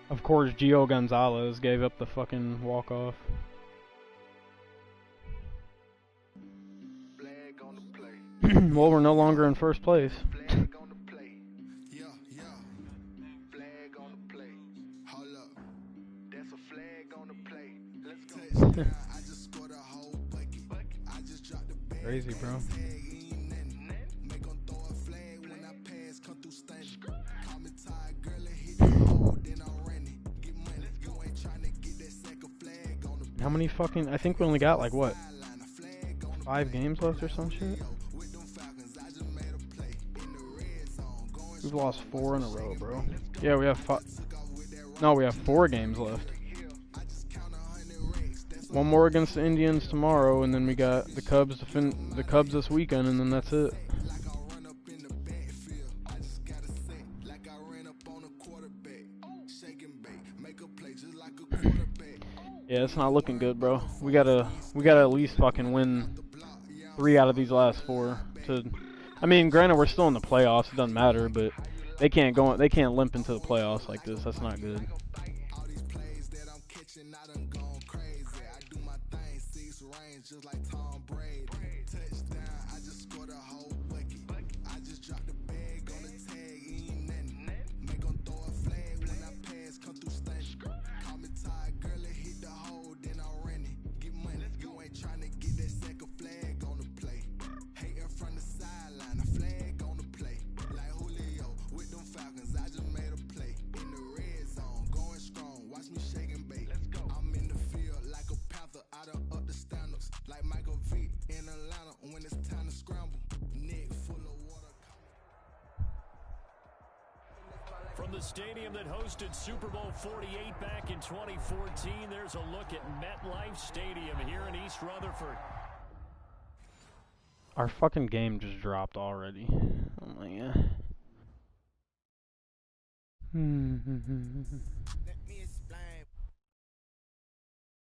Of course, Gio Gonzalez gave up the fucking walk-off. Well, we're no longer in first place. Crazy, bro. How many fucking... I think we only got, like, what? 5 games left or some shit? We've lost 4 in a row, bro. Yeah, we have 5... No, we have 4 games left. 1 more against the Indians tomorrow, and then we got the Cubs the Cubs this weekend, and then that's it. Yeah, it's not looking good, bro. We gotta at least fucking win 3 out of these last 4 to... I mean, granted, we're still in the playoffs. It doesn't matter, but they can't limp into the playoffs like this. That's not good. From the stadium that hosted Super Bowl 48 back in 2014, there's a look at MetLife Stadium here in East Rutherford. Our fucking game just dropped already. Oh my god. Let me explain.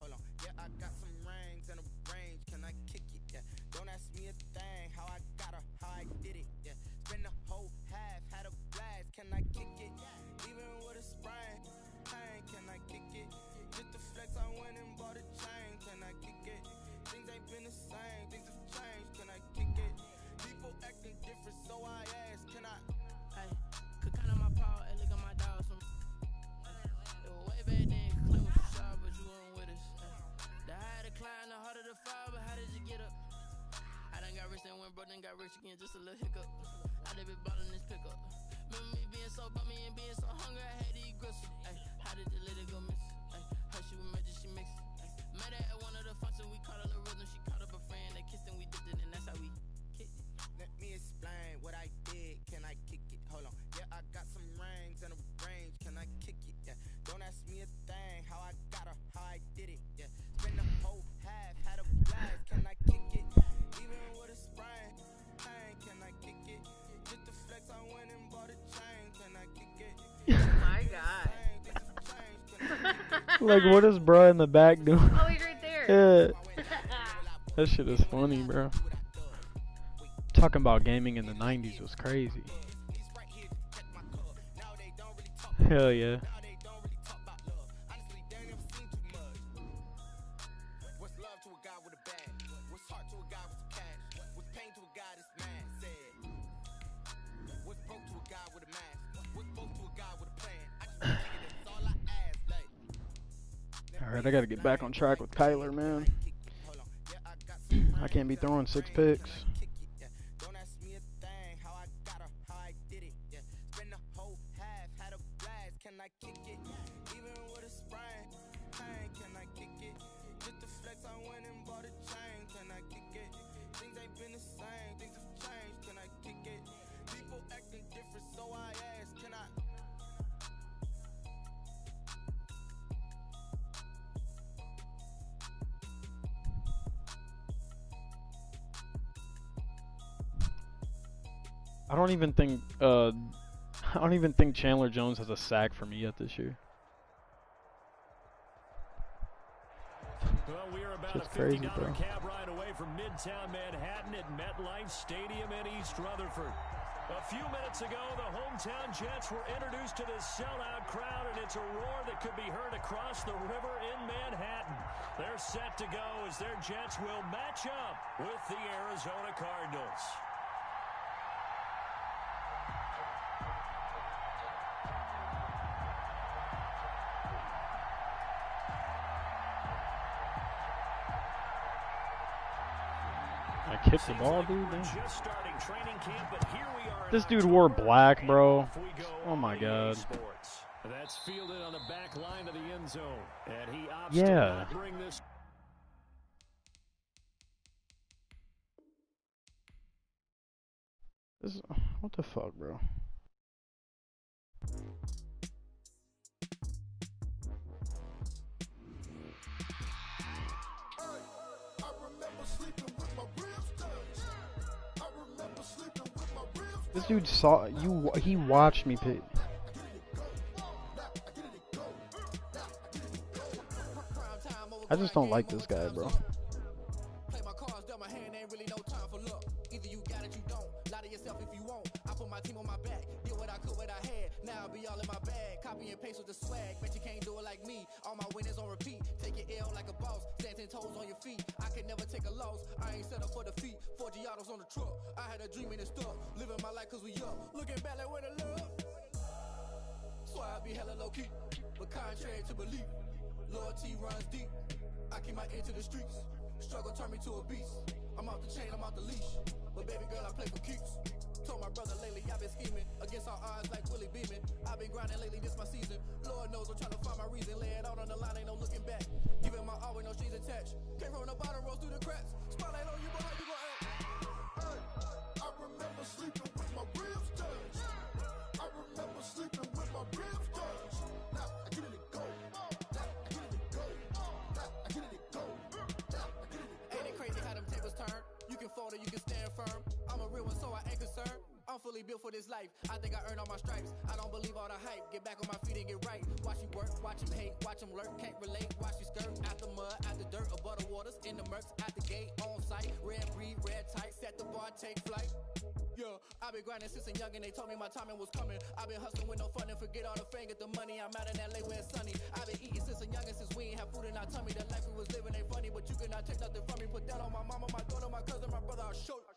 Hold on. Yeah, I got some rings and a range. Can I kick it? Yeah. Don't ask me a thing. How I got her, how I did it. Yeah. Spend the whole half, had a blast. Can I kick it? Even with a sprain. Pain, can I kick it? Just to flex, I went and bought a chain. Can I kick it? Things ain't been the same. Things have changed. Can I kick it? People acting different, so I asked, can I? Hey, could count on my paw and look at my dogs. It was way back then, claim was too sharp, but you weren't with us. The higher the climb, the harder the fall, but how did you get up? I done got rich and went broke, then got rich again, just a little hiccup. I done been ballin' this pickup. Remember me being so bummy and being so hungry, I had to eat gristle. Ay, how did you let it go miss? Ay, her she was magic, she mixed. Met her at one of the functions, we caught her the rhythm, she caught up a friend, they kissed and we dipped it, and that's how we kicked it. Let me explain what I did. Can I kick it? Hold on. Yeah, I got some rings and a range. Can I kick it? Yeah. Don't ask me a thing. How I got her, how I did it. Yeah. Spend the whole half, had a blast. Can I kick it? Even with a sprain. Pain, can I kick it? Just to flex, I went and bought a chain. Can I kick it? My God. Like, what is bro in the back doing? Oh, he's right there. Yeah. That shit is funny, bro. Talking about gaming in the 90s was crazy. Hell yeah. What's love to a guy with a bag? What's heart to a guy with some cash? What's pain to a guy that's mad? Said. What's broke to a guy with a mask? What's broke to a guy with a plan? I just think that's all I ask. Like. Alright, I gotta get back on track with Kyler, man. I can't be throwing 6 picks. Don't ask me a thing. How I got her, how I did it. Yeah. Spend the whole half, had a blast. Can I kick it? Even with a sprain. Pain, can I kick it? Just to flex, I went and bought a chain. Can I kick it? Things ain't been the same. Things have changed. Can I kick it? People acting different, so I asked, can I? I don't even think Chandler Jones has a sack for me yet this year. Well, we are about Shit's a $50 crazy, bro. cab ride away from Midtown Manhattan at MetLife Stadium in East Rutherford. A few minutes ago, the hometown Jets were introduced to this sellout crowd, and it's a roar that could be heard across the river in Manhattan. They're set to go as their Jets will match up with the Arizona Cardinals. I kicked the ball, dude. This dude wore black, bro. Oh my god. That's fielded on the back line of the end zone, and he opts Yeah. to not bring this. What the fuck, bro? This dude saw you. He watched me pick. I just don't like this guy, bro. Play my cards, dealt my hand, ain't really no time for luck. Either you got it, you don't. Lie to yourself if you won't. I put my team on my back, did what I could, what I had. Now I'll be all in my bag. Copy and paste with the swag. Bet you can't do it like me. All my winners on repeat. Take your L like a boss. Stand 10 toes on your feet. I can never take a loss. I ain't set up for defeat. 4 Giottos on the truck. I had a dream and it stuck. Living my life cause we up. Looking back like where the love. So I be hella low key. But contrary to belief, loyalty runs deep. I keep my ear to the streets. Struggle turned me to a beast. I'm off the chain, I'm off the leash. But baby girl, I play for keeps. Told my brother lately I've been scheming against all odds like Willie Beeman. I've been grinding lately, this my season. Lord knows I'm trying to find my reason. Lay it out on the line, ain't no looking back. Giving my all with no strings attached. Came from the bottom, rose through the cracks. Spotlight on you, but how you gon' act? Hey, I remember sleeping with my ribs touched. I remember sleeping with my ribs touched. Now I get it to go. You can fold or you can stand firm. I'm a real one, so I ain't concerned. I'm fully built for this life. I think I earned all my stripes. I don't believe all the hype. Get back on my feet and get right. Watch you work, watch him hate, watch him lurk. Can't relate, watch you skirt. Out the mud, out the dirt, above the waters, in the murks, out the gate, on site. Red breed, red tight, set the bar, take flight. Yeah, I've been grinding since a young and they told me my timing was coming. I've been hustling with no fun and forget all the fame, get the money. I'm out in LA where it's sunny. I've been eating since a youngin' since we ain't have food in our tummy. The life we was living ain't funny, but you cannot take nothing from me. Put that on my mama, my daughter, my cousin, my brother, I'll show you.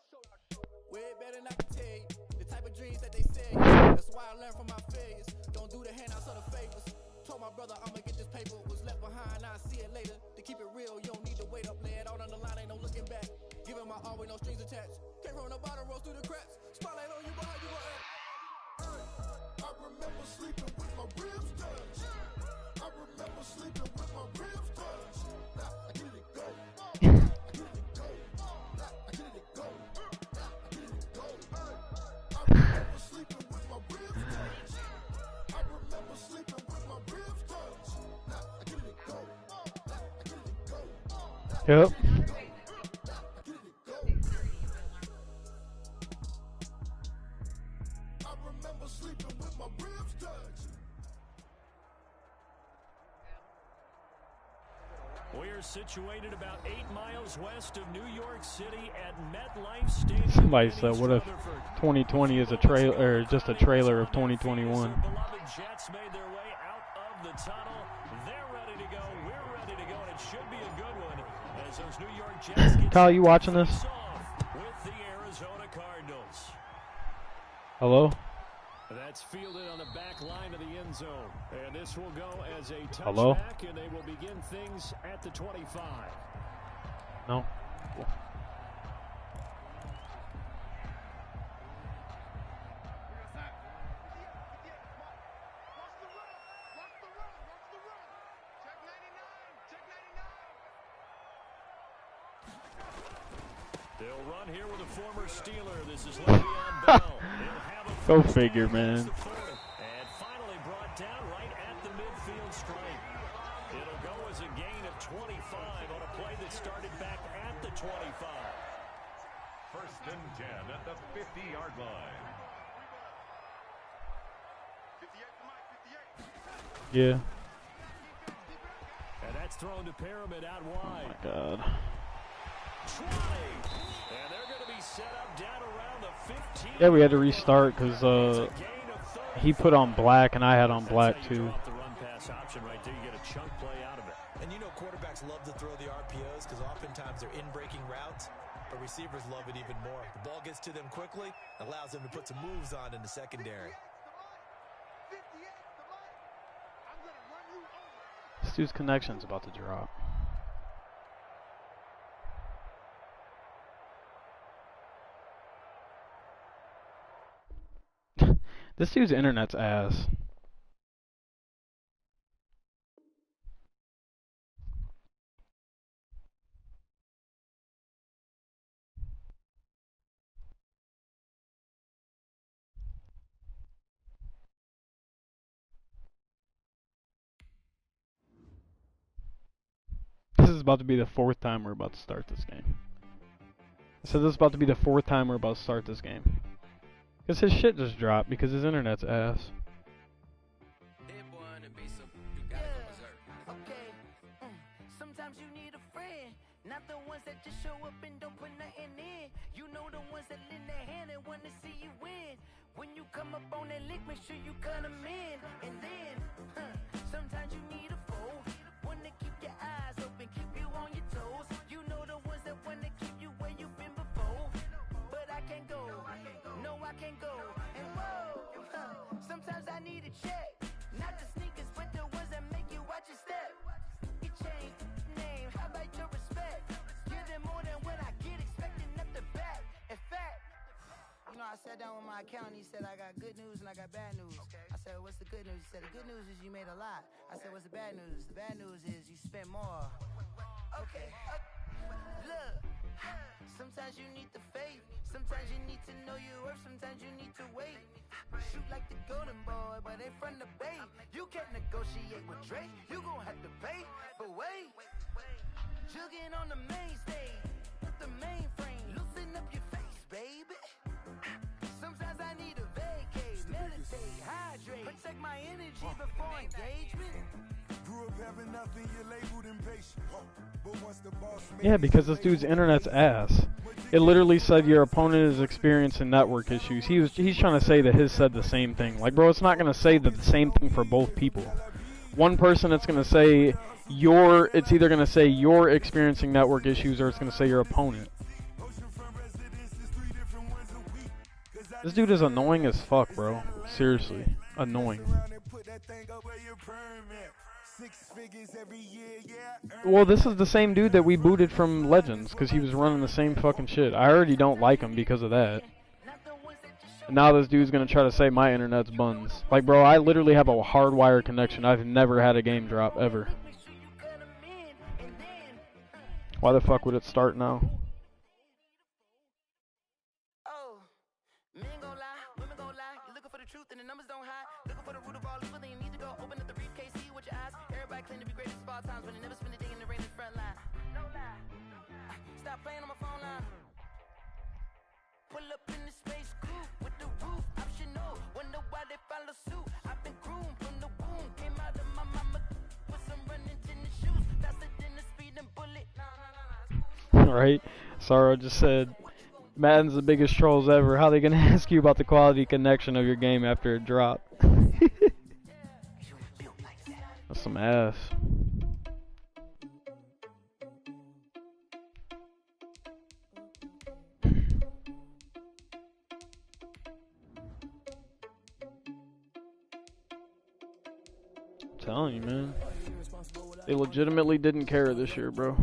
Way better than I can tell you. The type of dreams that they sell you. That's why I learned from my failures. Don't do the handouts or the favors. Told my brother I'ma get this paper. Was left behind, I'll see it later. To keep it real, you don't need to wait up. Lay it out on the line, ain't no looking back. Giving my all with no strings attached. Came from the bottom, rose through the cracks. Spotlight on you, but how you gon' act? I remember sleeping with my ribs touched. I remember sleeping with my ribs touched. Now I get it to go. Yep. We're situated about 8 miles west of New York City at MetLife Stadium. Somebody said, "What if 2020 is a trailer, or just a trailer of 2021?" Beloved Jets made their way out of the tunnel. They're ready to go. We're ready to go, and it should be a good one as those New York Jets get Kyle, you watching this? with the Arizona Cardinals. Hello? That's fielded on the back line of the end zone. And this will go as a touchback, Hello? and they will begin things at the 25. No. They'll run here with a former Steeler. This is Le'Veon Bell. Go figure, man. And finally brought down right at the midfield stripe. It'll go as a gain of 25 on a play that started back at the 25. First and 10 at the 50-yard line. Yeah. And that's thrown to Pyramid out wide. Oh my God. 20. And they're going to be set up down around the 15. Yeah, we had to restart because he put on black and I had on black too. The run pass option right there, you get a chunk play out of it. And you know quarterbacks love to throw the RPOs because oftentimes they're in-breaking routes, but receivers love it even more. The ball gets to them quickly, allows them to put some moves on in the secondary. This dude's connection's about to drop. This dude's internet's ass. This is about to be the 4th time we're about to start this game. I said this is about to be the 4th time we're about to start this game. Because his shit just dropped because his internet's ass. Sometimes you need a friend, not the ones that just show up and don't put nothing in. You know the ones that lend their hand and want to see you win. When you come up on that lick, make sure you cut them in. And then, sometimes you need a foe, one to keep your eyes open, keep you on your toes. You know the ones that want to keep you where you've been before. But I can't go, no I can't go. And whoa, sometimes I need a check, not the sneakers, but the ones that make you watch your step. You change name, how about your respect? Give them more than what I get, expecting at the back. In fact, you know, I sat down with my accountant, he said I got good news and I got bad news. I said, what's the good news? He said, the good news is you made a lot. I said, what's the bad news? The bad news is you spent more. Okay, look, sometimes you need the faith, sometimes you need to know your worth, sometimes you need to wait. Shoot like the golden boy, but ain't from the bay. You can't negotiate with Drake, you gon' have to pay. But wait, jugging on the main stage, with the mainframe, loosen up your face, baby. Sometimes I need a vacate, meditate, hydrate, protect my energy before engagement. Grew up having nothing, you're labeled impatient. But once the boss Yeah, because this dude's internet's ass. It literally said your opponent is experiencing network issues. He's trying to say that his said the same thing. Like, bro, it's not gonna say the same thing for both people. One person, it's gonna say it's either gonna say you're experiencing network issues or it's gonna say your opponent. This dude is annoying as fuck, bro. Seriously, annoying. Well, this is the same dude that we booted from Legends because he was running the same fucking shit. I already don't like him because of that. And now this dude's gonna try to say my internet's buns. Like, bro, I literally have a hardwired connection. I've never had a game drop, ever. Why the fuck would it start now? Right? Sorrow just said, Madden's the biggest trolls ever. How they gonna ask you about the quality connection of your game after it dropped? That's some ass. I'm telling you, man. They legitimately didn't care this year, bro.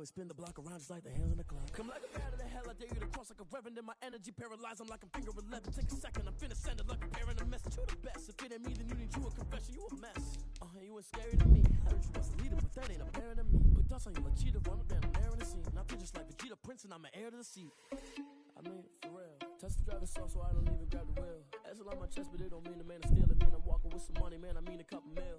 Spin the block around just like the hands on the clock. Come like a bat of the hell, I dare you to cross like a reverend. In my energy paralyzed, I'm like I'm finger 11. Take a second, I'm finna send it like a parent a message. You the best, if it ain't me, then you need you a confession. You a mess. You ain't scary to me. I heard you was a leader, but that ain't apparent to me. Put dust on you like cheetah, run up down the air in the scene. Not you just like Vegeta Prince, and I'm an heir to the seat. I mean, for real. Touch the driver's soft, so I don't even grab the wheel. That's on my chest, but it don't mean the man is stealing. Man, I'm walking with some money, man. I mean a couple mil.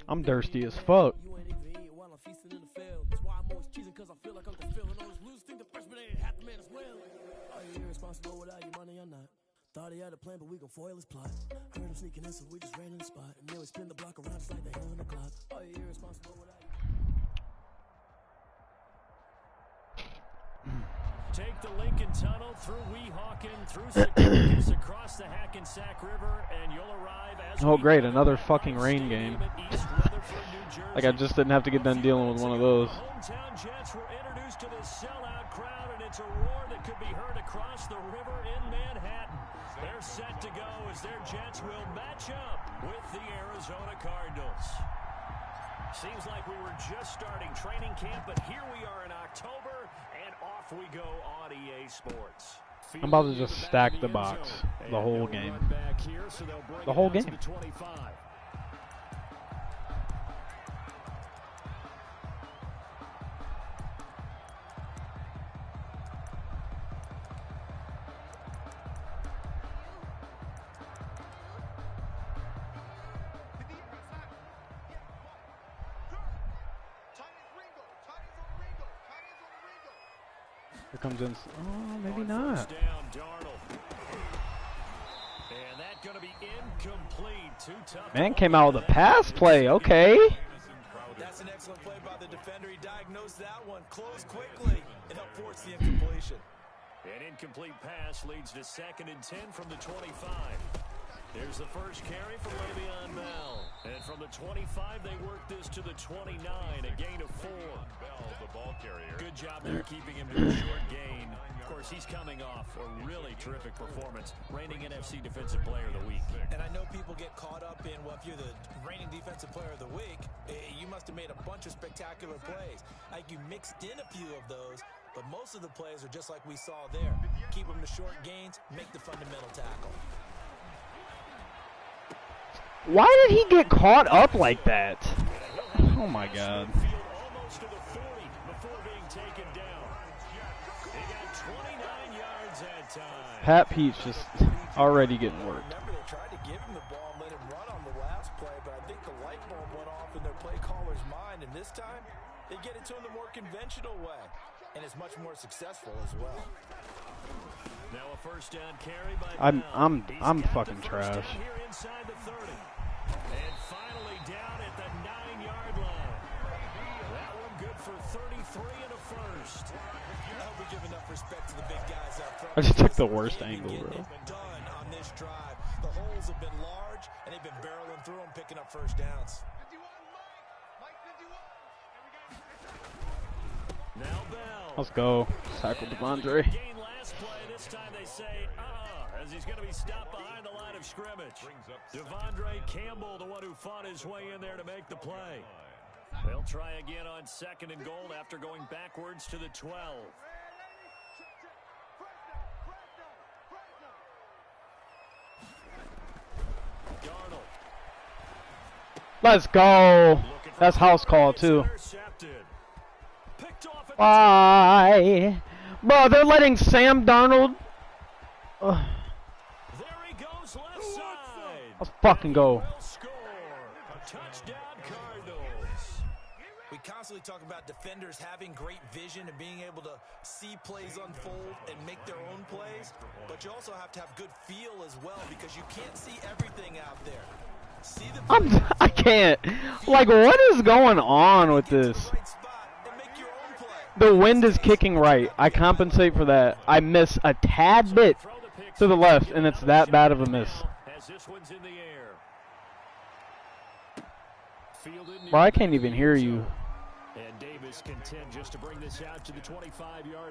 I'm thirsty as fuck. You ain't even eating while I'm feasting in the field. That's why I'm always cheesing, cause I feel like Uncle Phil. And always lose, think the freshman ain't half the man as well. Are you irresponsible without your money or not? Thought he had a plan, but we gon' foil his plot. Heard him sneaking in, so we just ran in the spot. And then we spin the block around, it's like they on the clock. Are you irresponsible without Take the Lincoln Tunnel through Weehawken, through Secaucus, across the Hackensack River, and you'll arrive as Oh great, another fucking rain game. Like I just didn't have to get done dealing with one of those. Hometown Jets were introduced to this sellout crowd, and it's a roar that could be heard across the river in Manhattan. They're set to go as their Jets will match up with the Arizona Cardinals. Seems like we were just starting training camp, but here we are in October, and off we go on EA Sports. I'm about to just stack the box the whole game. The whole game. Here comes in. Oh, maybe not. Man came out with a pass play. Okay. That's an excellent play by the defender. He diagnosed that one, closed quickly, and helped force the incompletion. An incomplete pass leads to 2nd and 10 from the 25. Here's the first carry from Le'Veon Bell. And from the 25, they work this to the 29, a gain of 4. Bell, the ball carrier. Good job there keeping him to a short gain. Of course, he's coming off a really terrific performance, reigning NFC Defensive Player of the Week. And I know people get caught up in, well, if you're the reigning Defensive Player of the Week, you must have made a bunch of spectacular plays. Like you mixed in a few of those, but most of the plays are just like we saw there. Keep them to short gains, make the fundamental tackle. Why did he get caught up like that? Oh my God. Almost to the 40 before being taken down. He got 29 yards that time. Pat Pete's just already getting worked. Remember, they tried to give him the ball and let him run on the last play, but I think the light bulb went off in their play caller's mind, and this time they get it to him the more conventional way, and it's much more successful as well. Now a first down carry by I'm fucking trash. Here inside the 30. And finally down at the 9-yard line. That one good for 33 and a first. I hope we give enough respect to the big guys up front. I just took the worst angle, bro. Done on this drive. The holes have been large, and they've been barreling through them, picking up first downs. Now Bell. Let's go. Tackle Devondre. Last play, this time they say, as he's going to be stopped behind the line of scrimmage. Devondre Campbell, the one who fought his way in there to make the play. They'll try again on 2nd and goal after going backwards to the 12. Darnold. Let's go. That's house call too. Bye. Bro, they're letting Sam Darnold. There he goes left side. Let's fucking go. Touchdown Cardinals. We constantly talk about defenders having great vision and being able to see plays unfold and make their own plays, but you also have to have good feel as well because you can't see everything out there. See the I can't. Like, what is going on with this? The wind is kicking right. I compensate for that. I miss a tad bit to the left, and it's that bad of a miss. Bro, I can't even hear you.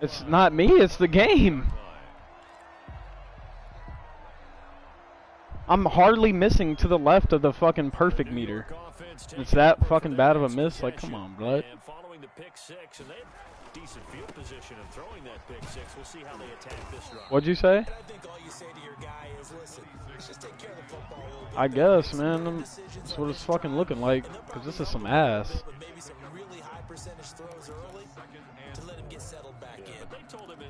It's not me, it's the game. I'm hardly missing to the left of the fucking perfect meter. It's that fucking bad of a miss? Like, come on, blood. Following the pick six, and they have decent field position and throwing that pick six. We'll see how they attack this run. What'd you say? I think all you say to your guy is, listen, let's just take care of the football a little bit. I guess, man. That's what it's fucking looking like. Because this is some ass. Maybe some really high percentage throws early to let him get settled back in. But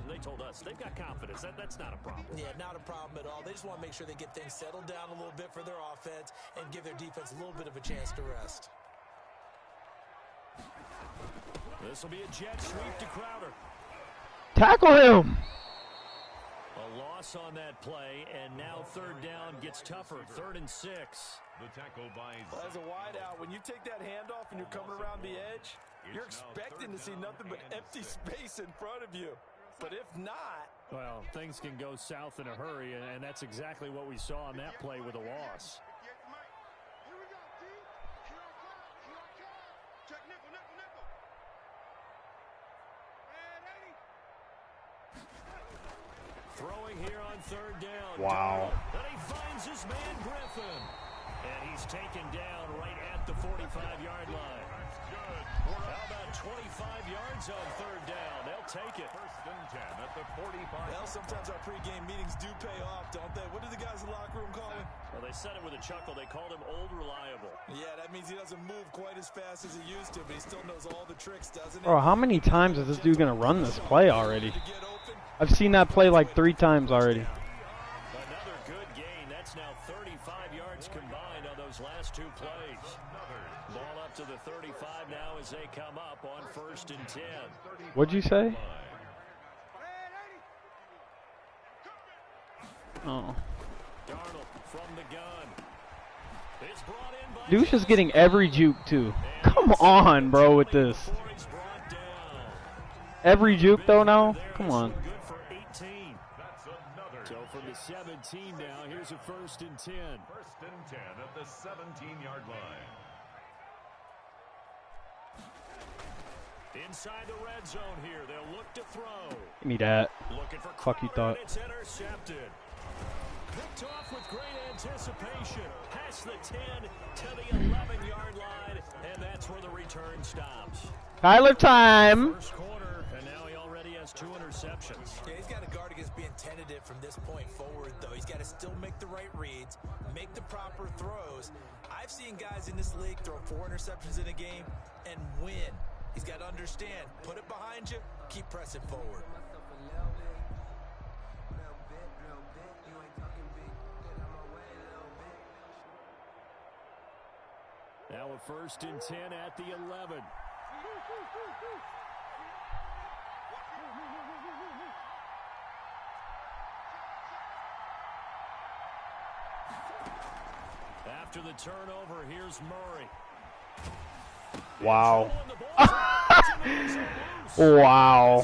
they told us they've got confidence. That's not a problem. Yeah, not a problem at all. They just want to make sure they get things settled down a little bit for their offense and give their defense a little bit of a chance to rest. This will be a jet sweep to Crowder. Tackle him! A loss loss on that play, and now third down gets tougher. 3rd and 6. The tackle by As a wideout, when you take that handoff and you're coming around the edge, you're expecting to see nothing but empty space in front of you. But if not... Well, things can go south in a hurry, and that's exactly what we saw on that play with a loss. Throwing here on 3rd down. Wow. And he finds his man Griffin. And he's taken down right at the 45-yard line. How about 25 yards on 3rd down? They'll take it. 1st and 10 at the 45. Well, sometimes our pregame meetings do pay off, don't they? What do the guys in the locker room call him? Well, they said it with a chuckle. They called him Old Reliable. Yeah, that means he doesn't move quite as fast as he used to, but he still knows all the tricks, doesn't he? Bro, how many times is this dude going to run this play already? I've seen that play like 3 times already. Another good gain. That's now 35 yards combined on those last 2 plays. Ball up to the 35 now as they come up on 1st and 10. What'd you say? Oh. Darnold from the gun. It's brought in by Dude's just getting every juke too. Come on, bro, with this. Every juke though now? Come on. Good for 18. So from the 17 now, here's a 1st and 10. 1st and 10 at the 17-yard line. Inside the red zone here, they'll look to throw. Give me that. Looking for Fuck you Crowder, thought. and it's intercepted. Picked off with great anticipation. Past the 10 to the 11-yard line, and that's where the return stops. Kyler time. First quarter, and now he already has 2 interceptions. Yeah, he's got to guard against being tentative from this point forward, though. He's got to still make the right reads, make the proper throws. I've seen guys in this league throw 4 interceptions in a game and win. He's got to understand, put it behind you, keep pressing forward. Now a 1st and 10 at the 11. After the turnover, here's Murray. Wow. Wow.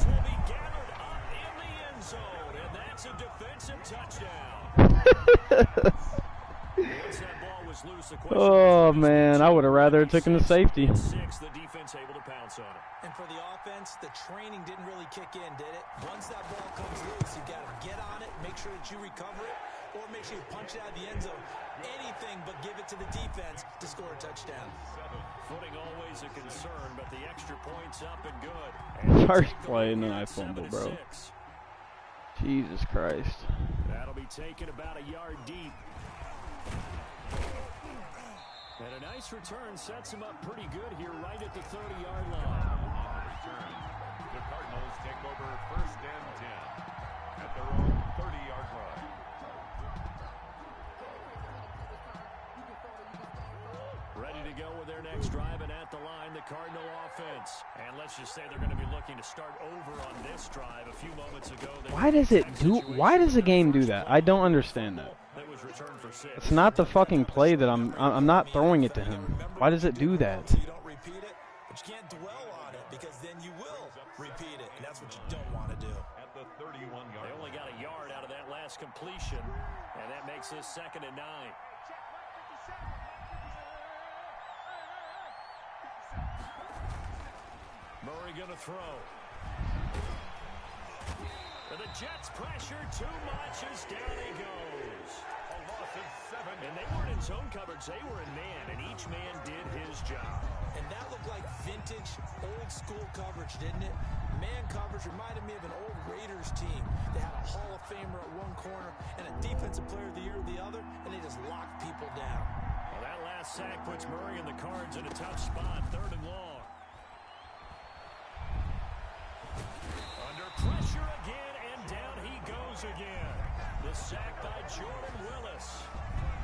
Oh man, I would have rather taken the safety. The defense able to pounce on it. And for the offense, the training didn't really kick in, did it? Once that ball comes loose, you got to get on it, make sure that you recover it, or make sure you punch it out of the end zone. Anything but give it to the defense to score a touchdown. Footing always a concern, but the extra points up and good. First play and then I fumble, bro. Jesus Christ. That'll be taken about a yard deep. And a nice return sets him up pretty good here right at the 30-yard line. Return. The Cardinals take over 1st and 10 at their own 30-yard line. Ready to go with their next drive, and at the line, the Cardinal offense. And let's just say they're going to be looking to start over on this drive. A few moments ago, why does the game do that? I don't understand that. That was returned for 6. It's not the fucking play that I'm not throwing it to him. Why does it do that? You don't repeat it, but you can't dwell on it because then you will repeat it, and that's what you don't want to do. At the 31-yard They only got a yard out of that last completion, and that makes this 2nd and 9. Murray going to throw. And the Jets pressure too much as down he goes. A loss of 7. And they weren't in zone coverage, they were in man, and each man did his job. And that looked like vintage, old-school coverage, didn't it? Man coverage reminded me of an old Raiders team. They had a Hall of Famer at one corner and a Defensive Player of the Year at the other, and they just locked people down. Well, that last sack puts Murray and the Cards in a tough spot, 3rd and long. Under pressure again, and down he goes again. The sack by Jordan Willis.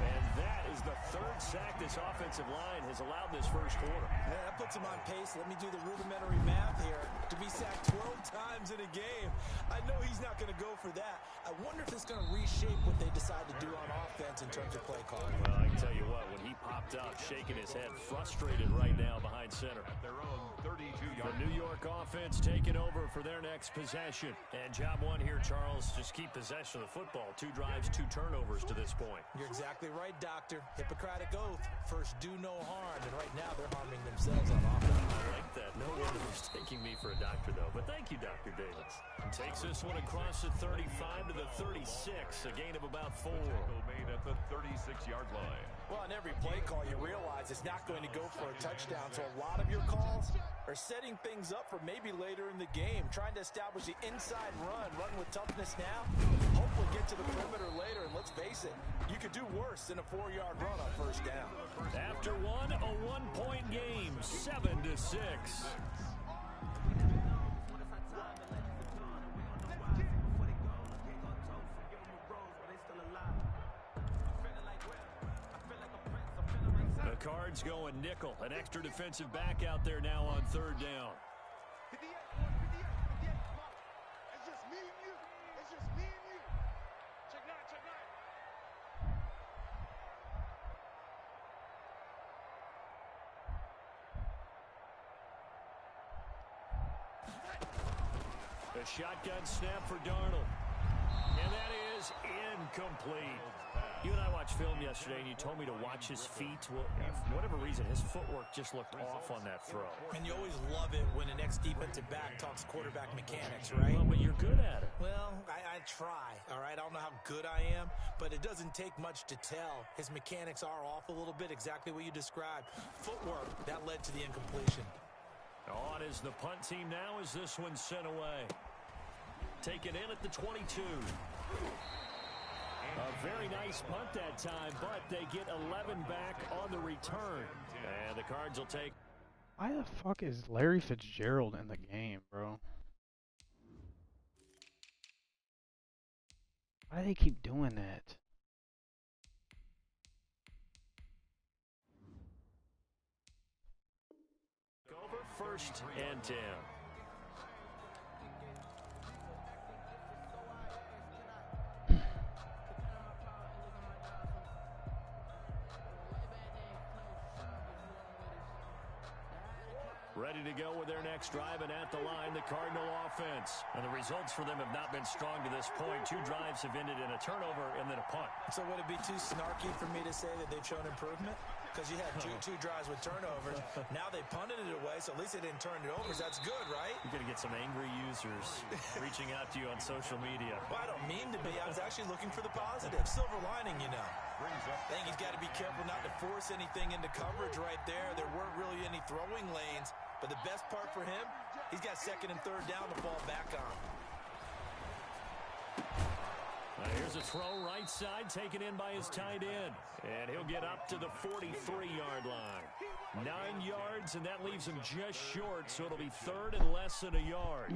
And that is the 3rd sack this offensive line has allowed this first quarter. Yeah, that puts him on pace. Let me do the rudimentary math here. To be sacked 12 times in a game. I know he's not going to go for that. I I wonder if it's going to reshape what they decide to do on offense in terms of play calling. Well, I can tell you what, when he popped up, shaking his head, frustrated right now behind center. At their own 32-yard. The New York offense taking over for their next possession. And job one here, Charles, just keep possession of the football. 2 drives, 2 turnovers to this point. You're exactly right, Doctor. Hippocratic oath. First, do no harm. And right now, they're harming themselves on offense. I like that. No one was taking me for a doctor, though. But thank you, Dr. Davis. Takes this one across the 35 to the 36. A gain of about 4. Tackle made at the 36-yard line. Well, on every play call, you realize it's not going to go for a touchdown. So a lot of your calls are setting things up for maybe later in the game, trying to establish the inside run with toughness now, hopefully get to the perimeter later. And let's face it, you could do worse than a 4-yard run on first down. After one, a 1-point game, 7-6. The Cards going nickel. An extra defensive back out there now on 3rd down. It's just me and you. It's just me and you. Check 9, check 9. A shotgun snap for Darnold. And that is incomplete. You and I watched film yesterday, and you told me to watch his feet. Well, for whatever reason, his footwork just looked off on that throw. And you always love it when the next defensive back talks quarterback mechanics, right? Well, but you're good at it. Well, I try, all right? I don't know how good I am, but it doesn't take much to tell. His mechanics are off a little bit, exactly what you described. Footwork, that led to the incompletion. On is the punt team now as this one's sent away. Taken in at the 22. A very nice punt that time, but they get 11 back on the return. And the Cards will take... Why the fuck is Larry Fitzgerald in the game, bro? Why do they keep doing that? Over 1st and 10. Ready to go with their next drive, and at the line, the Cardinal offense. And the results for them have not been strong to this point. 2 drives have ended in a turnover and then a punt. So would it be too snarky for me to say that they've shown improvement? Because you had two drives with turnovers. Now they punted it away, so at least they didn't turn it over. That's good, right? You're going to get some angry users reaching out to you on social media. Well, I don't mean to be. I was actually looking for the positive. Silver lining, you know. I think he's got to be careful not to force anything into coverage right there. There weren't really any throwing lanes. But the best part for him, he's got 2nd and 3rd down to fall back on. Here's a throw right side taken in by his tight end. And he'll get up to the 43-yard line. 9 yards, and that leaves him just short, so it'll be 3rd and less than a yard.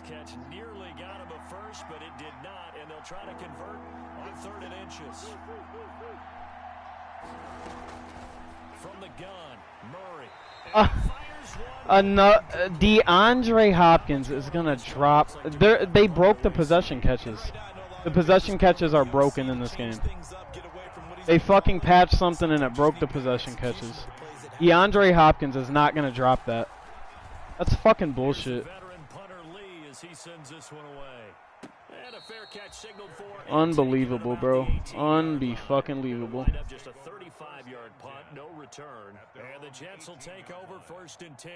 Catch nearly got him a first, but it did not, and they'll try to convert on 3rd and inches. From the gun, Murray. DeAndre Hopkins is gonna drop. They broke the possession catches. The possession catches are broken in this game. They fucking patched something and it broke the possession catches. DeAndre Hopkins is not gonna drop that. That's fucking bullshit. He sends this one away. And a fair catch signaled for. Unbelievable, bro. Unbe-fucking-lievable. Just a 35-yard punt, no return. And the Jets will take over 1st and 10.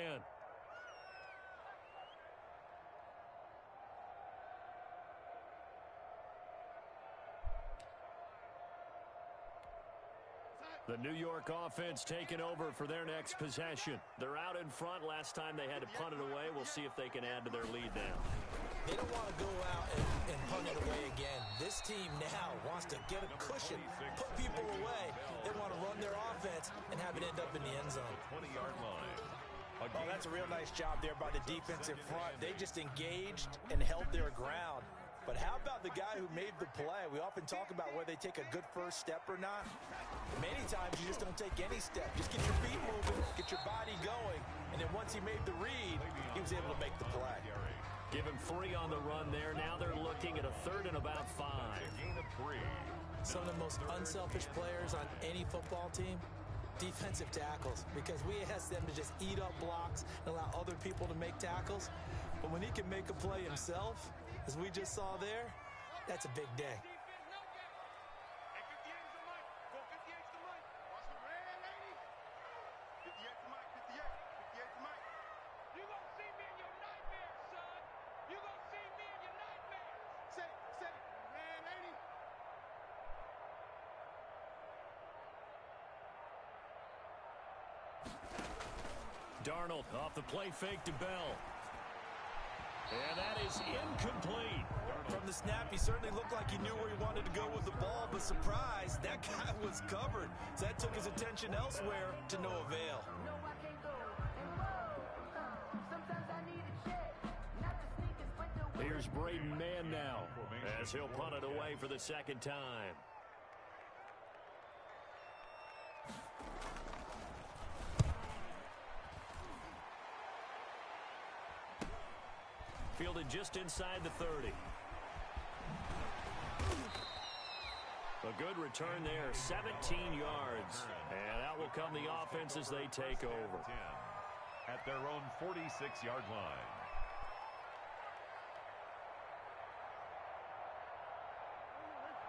The New York offense taking over for their next possession. They're out in front. Last time they had to punt it away. We'll see if they can add to their lead now. They don't want to go out and punt it away again. This team now wants to get a cushion, put people away. They want to run their offense and have it end up in the end zone. 20-yard line. Oh, that's a real nice job there by the defensive front. They just engaged and held their ground. But how about the guy who made the play? We often talk about whether they take a good first step or not. Many times you just don't take any step. Just get your feet moving, get your body going, and then once he made the read, he was able to make the play. Give him 3 on the run there. Now they're looking at a 3rd and about 5. Gain of 3. Some of the most unselfish players on any football team, defensive tackles, because we ask them to just eat up blocks and allow other people to make tackles. But when he can make a play himself, as we just saw there, that's a big day. Darnold off the play fake to Bell. And that is incomplete. From the snap, he certainly looked like he knew where he wanted to go with the ball, but surprise, that guy was covered. So that took his attention elsewhere to no avail. Here's Braden Mann now, as he'll punt it away for the 2nd time. Fielded just inside the 30. A good return there, 17 yards. And out will come the offense as they take over. At their own 46-yard line.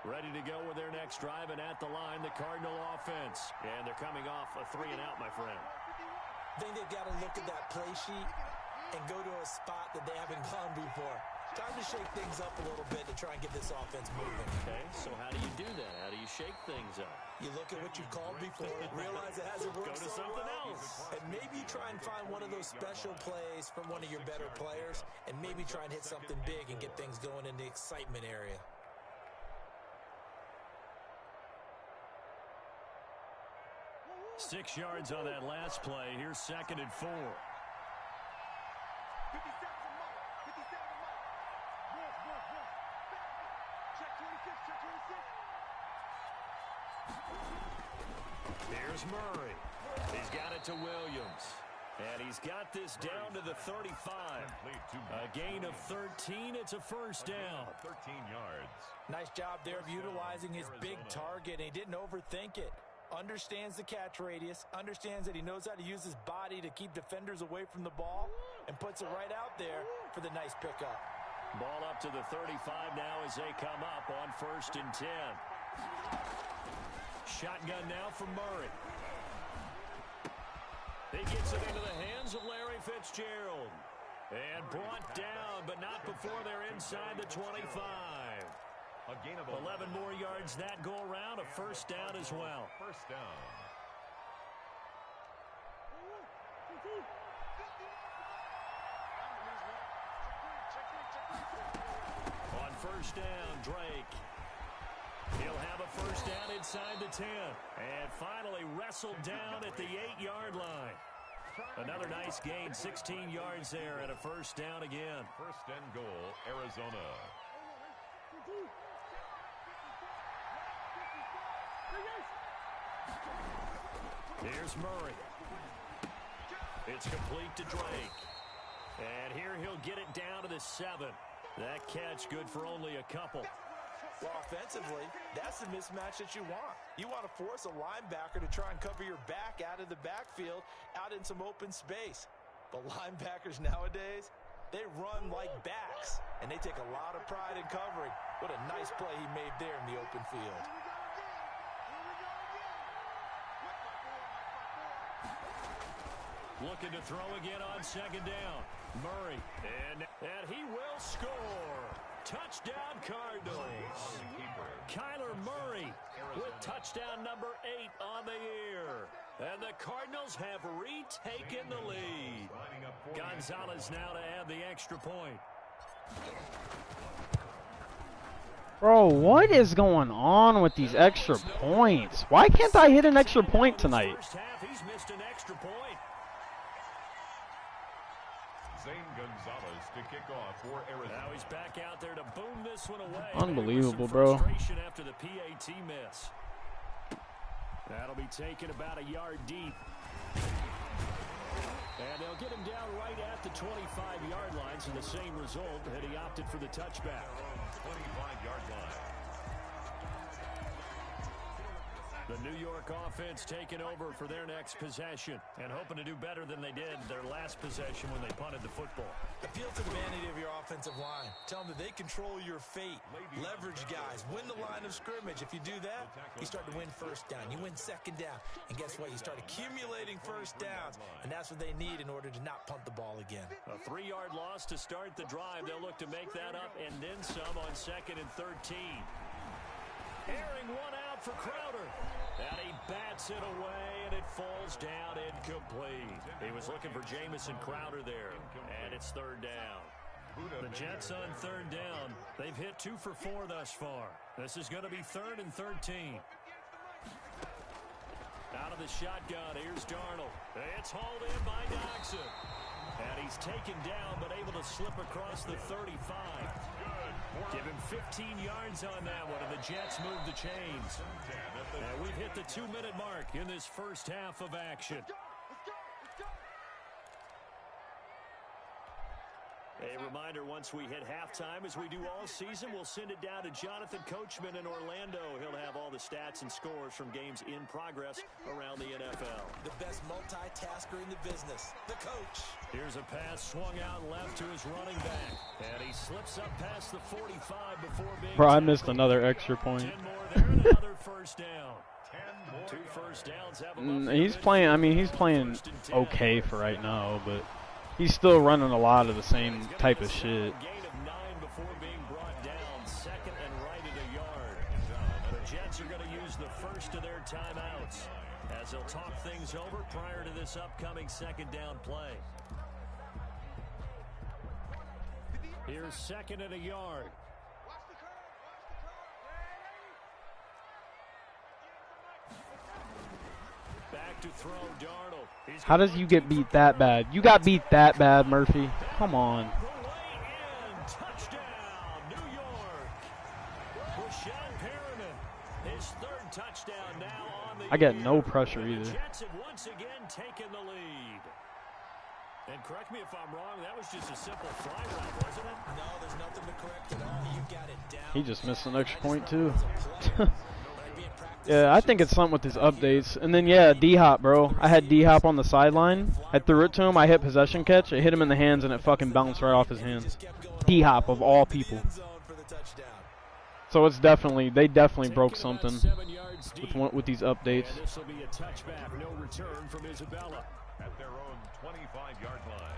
Ready to go with their next drive, and at the line, the Cardinal offense. And they're coming off a 3 and out, my friend. I think they've got to look at that play sheet and go to a spot that they haven't gone before. Time to shake things up a little bit to try and get this offense moving. Okay, so how do you do that? How do you shake things up? You look at what you've called before, realize it hasn't worked Go to so something well, else. and maybe try and find one of those special plays from one of your better players, and maybe try and hit something big and get things going in the excitement area. Six yards on that last play. Here's 2nd and 4. 57 to Mike. 57 to Mike. Wolf. Check 26, check 26. Here's Murray. He's got it to Williams. And he's got this down to the 35. A gain of 13. It's a 1st down. 13 yards. Nice job there of utilizing his big target, and he didn't overthink it. Understands the catch radius, understands that he knows how to use his body to keep defenders away from the ball, and puts it right out there for the nice pickup. Ball up to the 35 now as they come up on 1st and 10. Shotgun now from Murray. He gets it into the hands of Larry Fitzgerald. And brought down, but not before they're inside the 25. A gain of 11 more yards that go around, a 1st down as well. 1st down. On 1st down, Drake. He'll have a 1st down inside the 10. And finally wrestled down at the 8-yard line. Another nice gain, 16 yards there, and a 1st down again. 1st and goal, Arizona. Here's Murray. It's complete to Drake. And here he'll get it down to the 7. That catch good for only a couple. Well, offensively, that's the mismatch that you want. You want to force a linebacker to try and cover your back out of the backfield, out in some open space. But linebackers nowadays, they run like backs, and they take a lot of pride in covering. What a nice play he made there in the open field. Looking to throw again on 2nd down. Murray, and he will score. Touchdown Cardinals. Kyler Murray with touchdown number 8 on the year. And the Cardinals have retaken the lead. Gonzalez now to add the extra point. Bro, what is going on with these extra points? Why can't I hit an extra point tonight? First half, he's missed an extra point. Zane Gonzalez to kick off for Arizona. Now he's back out there to boom this one away. Unbelievable, Maybe bro. some frustration after the PAT miss. That'll be taken about a yard deep. And they'll get him down right at the 25-yard line, so the same result, and he opted for the touchback. 25-yard line. The New York offense taking over for their next possession and hoping to do better than they did their last possession when they punted the football. Appeal to the vanity of your offensive line. Tell them that they control your fate. Leverage guys. Win the line of scrimmage. If you do that, you start to win first down. You win second down. And guess what? You start accumulating first downs. And that's what they need in order to not punt the ball again. A 3-yard loss to start the drive. They'll look to make that up and then some on 2nd and 13. Airing one out for Crowder. And he bats it away, and it falls down incomplete. He was looking for Jamison Crowder there, and it's 3rd down. The Jets on 3rd down. They've hit 2 for 4 thus far. This is going to be 3rd and 13. Out of the shotgun, here's Darnold. It's hauled in by Doxson. And he's taken down, but able to slip across the 35. Give him 15 yards on that one, and the Jets move the chains. And we've hit the 2-minute mark in this first half of action. A reminder, once we hit halftime, as we do all season, we'll send it down to Jonathan Coachman in Orlando. He'll have all the stats and scores from games in progress around the NFL. The best multitasker in the business, the coach. Here's a pass swung out left to his running back. And he slips up past the 45 before being Bro, I missed tackled. another extra point. 10 more there and another first down. 2 first downs have a He's playing, I mean, he's playing okay for right now, but he's still running a lot of the same type of shit. Gain of 9 before being brought down. 2nd and right at a yard. The Jets are going to use the first of their timeouts as they'll talk things over prior to this upcoming 2nd down play. Here's 2nd and a yard. Back to throw, Darnold. How does you get beat that bad? You got beat that bad, Murphy. Come on. Touchdown, New York. Rashawn Perriman, his 3rd touchdown now on the I get year. no pressure The either. Jets have once again taken the lead. And correct me if I'm wrong, that was just a simple fly route, wasn't it? No, there's nothing to correct at all. You got it down. He just missed an extra point too. Yeah, I think it's something with his updates. And then, yeah, D-Hop, bro. I had D-Hop on the sideline. I threw it to him. I hit possession catch. It hit him in the hands, and it fucking bounced right off his hands. D-Hop, of all people. So it's definitely, they definitely broke something with these updates. And this will be a touchback, no return from Isabella. At their own 25-yard line.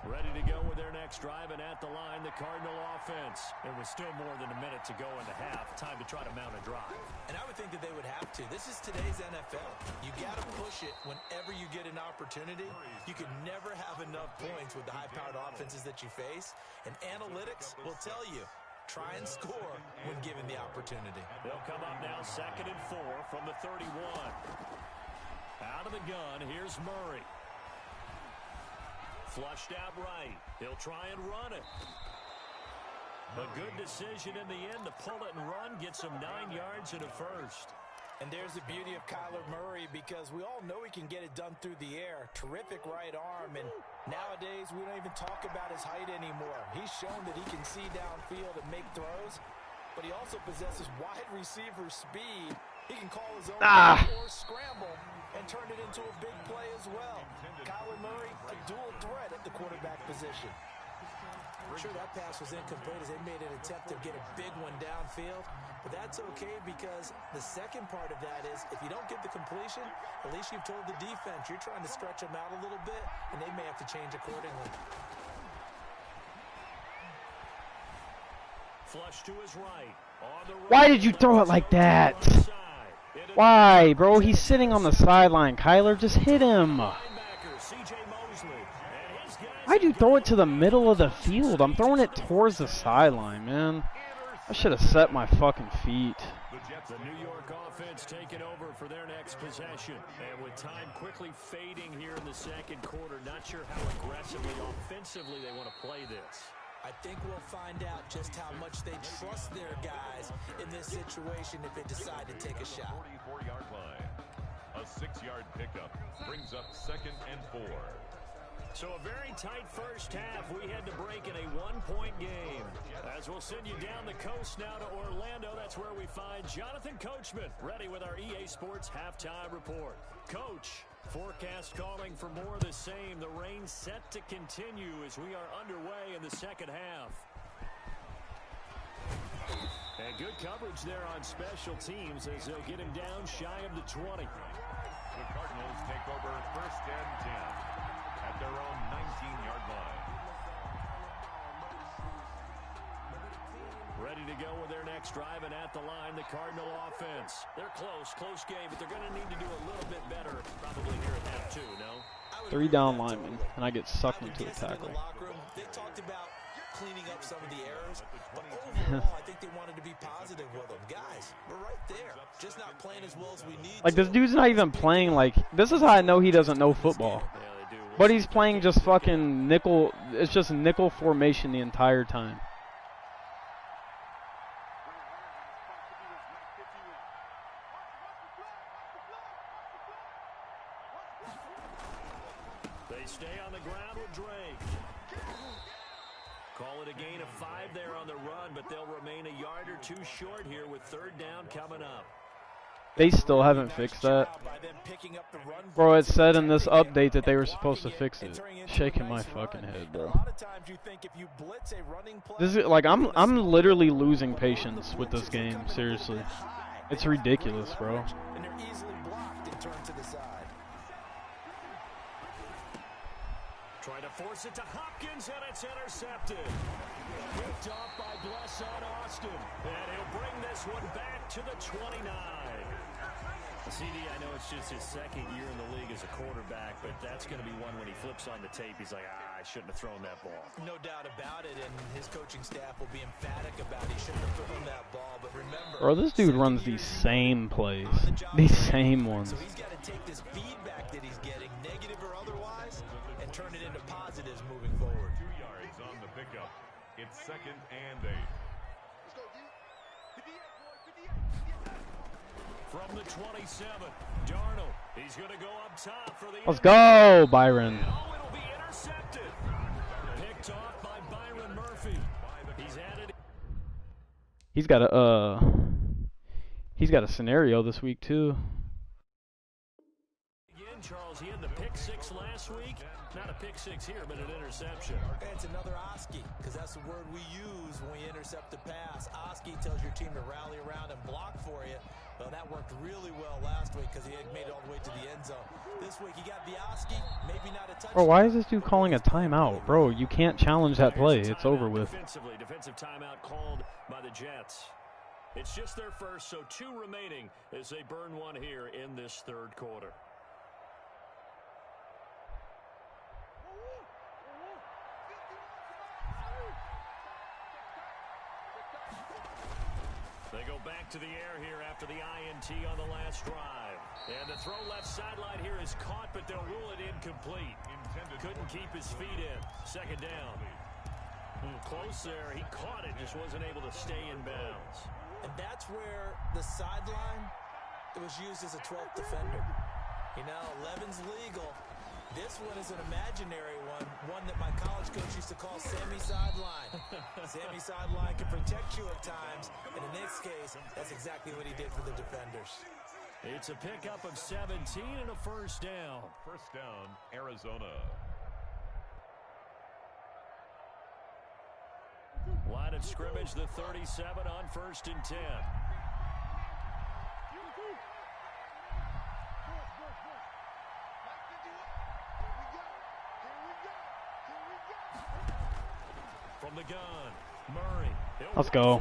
Ready to go with their next drive, and at the line, the Cardinal offense. There was still more than a minute to go in the half. Time to try to mount a drive. And I would think that they would have to. This is today's NFL. You got to push it whenever you get an opportunity. You can never have enough points with the high-powered offenses that you face. And analytics will tell you, try and score when given the opportunity. They'll come up now 2nd and 4 from the 31. Out of the gun, here's Murray. Flushed out right. He'll try and run it. A good decision in the end to pull it and run. Gets him 9 yards and a first. And there's the beauty of Kyler Murray, because we all know he can get it done through the air. Terrific right arm, and nowadays we don't even talk about his height anymore. He's shown that he can see downfield and make throws, but he also possesses wide receiver speed. He can call his own or scramble and turn it into a big play as well. Kyler Murray, a dual threat at the quarterback position. I'm sure that pass was incomplete as they made an attempt to get a big one downfield, but that's okay, because the second part of that is if you don't get the completion, at least you've told the defense you're trying to stretch them out a little bit, and they may have to change accordingly. Flush to his right. On the right. Why did you throw it like that? Why, bro? He's sitting on the sideline. Kyler, just hit him. Linebacker, C.J. Mosley. And he's got Why'd you throw it to the middle of the field? I'm throwing it towards the sideline, man. I should have set my fucking feet. The New York offense taking over for their next possession. And with time quickly fading here in the second quarter, not sure how aggressively, offensively they want to play this. I think we'll find out just how much they trust their guys in this situation if they decide to take a shot. 44-yard line. A 6-yard pickup brings up 2nd and 4. So a very tight first half. We had to break in a one-point game. As we'll send you down the coast now to Orlando, that's where we find Jonathan Coachman, ready with our EA Sports halftime report. Coach, forecast calling for more of the same. The rain set to continue as we are underway in the second half. And good coverage there on special teams as they'll get him down shy of the 20. The Cardinals take over 1st and 10 at their own 19-yard line. Ready to go with their next drive, and at the line, the Cardinal offense. They're close game, but they're going to need to do a little bit better probably here at half 2, no? 3 down linemen, and I get sucked into a tackle. They talked about cleaning up some of the errors, but overall, I think they wanted to be positive with them. Guys, we're right there, just not playing as well as we need. Like, this dude's not even playing, like, this is how I know he doesn't know football. But he's playing just fucking nickel, it's just nickel formation the entire time. They stay on the ground with Drake. Call it a gain of 5 there on the run, but they'll remain a yard or 2 short here with 3rd down coming up. They still haven't fixed that. Bro, it said in this update that they were supposed to fix it. Shaking my fucking head, bro. This is like I'm literally losing patience with this game, seriously. It's ridiculous, bro. Trying to force it to Hopkins, and it's intercepted. Picked off by Blesson Austin. And he'll bring this one back to the 29. CD, I know it's just his 2nd year in the league as a quarterback, but that's going to be one when he flips on the tape, he's like, I shouldn't have thrown that ball. No doubt about it, and his coaching staff will be emphatic about he shouldn't have thrown that ball, but remember... Bro, this dude runs these same plays. These same ones. So he's got to take this feedback that he's getting, negative or otherwise, and turn it into positives moving forward. 2 yards on the pickup. It's 2nd and 8. From the 27, Darnold. He's going to go up top for the... Let's go, Byron. Oh, it'll be intercepted. Picked off by Byron Murphy. He's added... He's got a scenario this week too. Again, Charles, he had the pick 6 last week. Not a pick 6 here, but an interception. It's another Oski, because that's the word we use when we intercept a pass. Oski tells your team to rally around and block for you. Well, that worked really well last week because he had made it all the way to the end zone. This week he got the Oski, maybe not a touchdown. Bro, why is this dude calling a timeout? Bro, you can't challenge that play. It's over with. Defensive timeout called by the Jets. It's just their first, so 2 remaining as they burn one here in this 3rd quarter. They go back to the air here after the INT on the last drive. And the throw left sideline here is caught, but they'll rule it incomplete. Couldn't keep his feet in. 2nd down. Close there. He caught it, just wasn't able to stay in bounds. And that's where the sideline, it was used as a 12th defender. You know, 11's legal. This one is an imaginary one that my college coach used to call Sammy Sideline. Sammy Sideline can protect you at times, and in this case, that's exactly what he did for the defenders. It's a pickup of 17 and a 1st down. 1st down, Arizona. Line of scrimmage, the 37 on 1st and 10. From the gun, Murray. Let's go.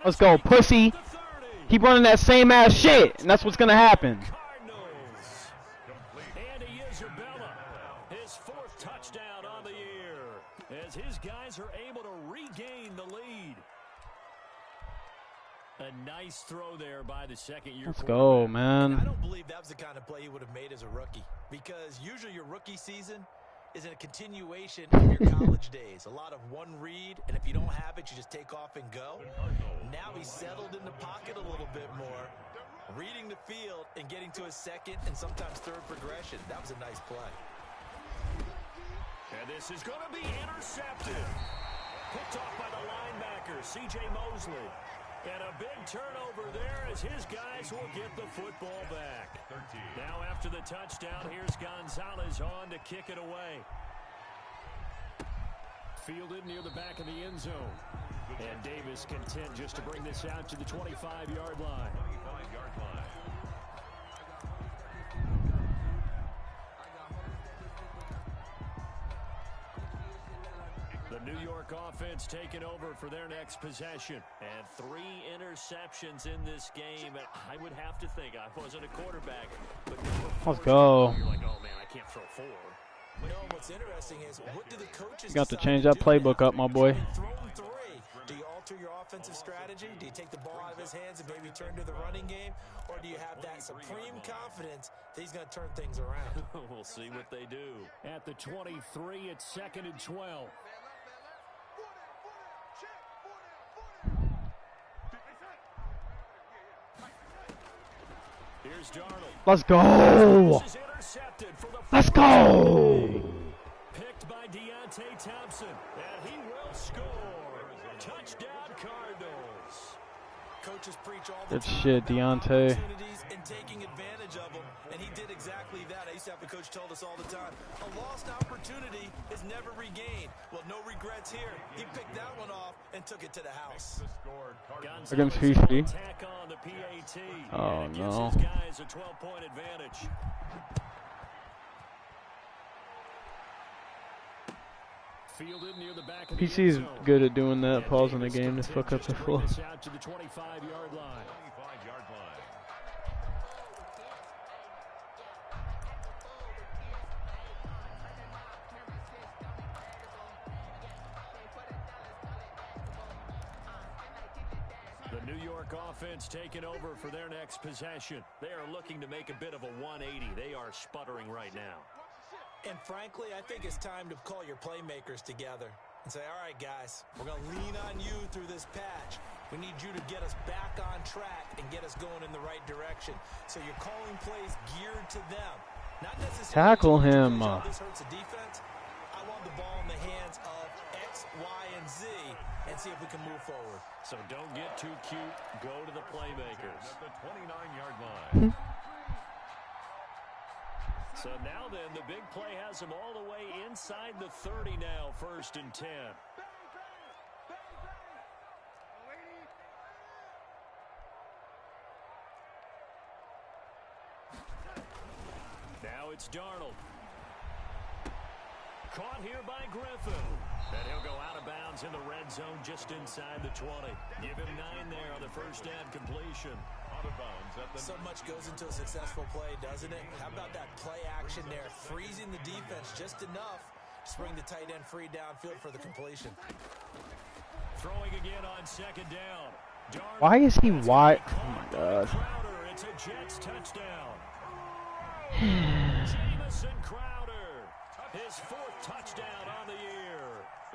Let's go, pussy. Keep running that same ass shit, and that's what's gonna happen. Andy Isabella, his 4th touchdown on the year. as his guys are able to regain the lead. A nice throw there by the second-year Let's quarterback. go, man. And I don't believe that was the kind of play he would have made as a rookie, because usually your rookie season is a continuation of your college days. A lot of one read, and if you don't have it, you just take off and go. Now he's settled in the pocket a little bit more, reading the field and getting to his second and sometimes third progression. That was a nice play. And this is going to be intercepted. Picked off by the linebacker, C.J. Mosley. And a big turnover there as his guys will get the football back. Now after the touchdown, here's Gonzalez on to kick it away. Fielded near the back of the end zone. And Davis content just to bring this out to the 25-yard line. The New York offense taking over for their next possession. And 3 interceptions in this game. And I would have to think, I wasn't a quarterback, but Let's go. You're like, oh man, I can't throw 4. No, what's interesting is, what do the coaches You got to decide change that do playbook now? up, my boy. Throw him 3. Do you alter your offensive strategy? Do you take the ball out of his hands and maybe turn to the running game? Or do you have that supreme confidence that he's going to turn things around? We'll see what they do. At the 23, it's 2nd and 12. Here's Darnold. Let's go. This is intercepted for the Let's first go. time. Picked by Deontay Thompson, and he will score. Touchdown Cardinals. Coaches preach all the Good time shit, about Deontay. opportunities and taking advantage of them, and he did exactly that. I used to have a coach tell us all the time, a lost opportunity is never regained. Well, no regrets here. He picked that one off and took it to the house. Against Gonzalez PC. will tack on the PAT. Oh, and it gives no. his guys a 12-point advantage. Fielded near the back of the PC's end zone. good at doing that, And pausing the Davis game to content fuck up just the to bring flow. this out to the 25-yard line. The New York offense taking over for their next possession. They are looking to make a bit of a 180. They are sputtering right now. And frankly, I think it's time to call your playmakers together and say, all right, guys, we're going to lean on you through this patch. We need you to get us back on track and get us going in the right direction. So you're calling plays geared to them. Not necessarily Tackle him. this hurts the defense. I want the ball in the hands of X, Y, and Z and see if we can move forward. So don't get too cute. Go to the playmakers. At the 29-yard line. So now then, the big play has them all the way inside the 30 now, 1st and 10. Now it's Darnold. Caught here by Griffin. And he'll go out of bounds in the red zone just inside the 20. Give him 9 there on the first down completion. Out of bounds at the So much goes into a successful play, doesn't it? How about that play action there, freezing the defense just enough to bring the tight end free downfield for the completion. Throwing again on 2nd down. Darnold. Why is he wide? Oh my god. Crowder, it's a Jets touchdown. Jamison Crowder, his 4th touchdown on the year.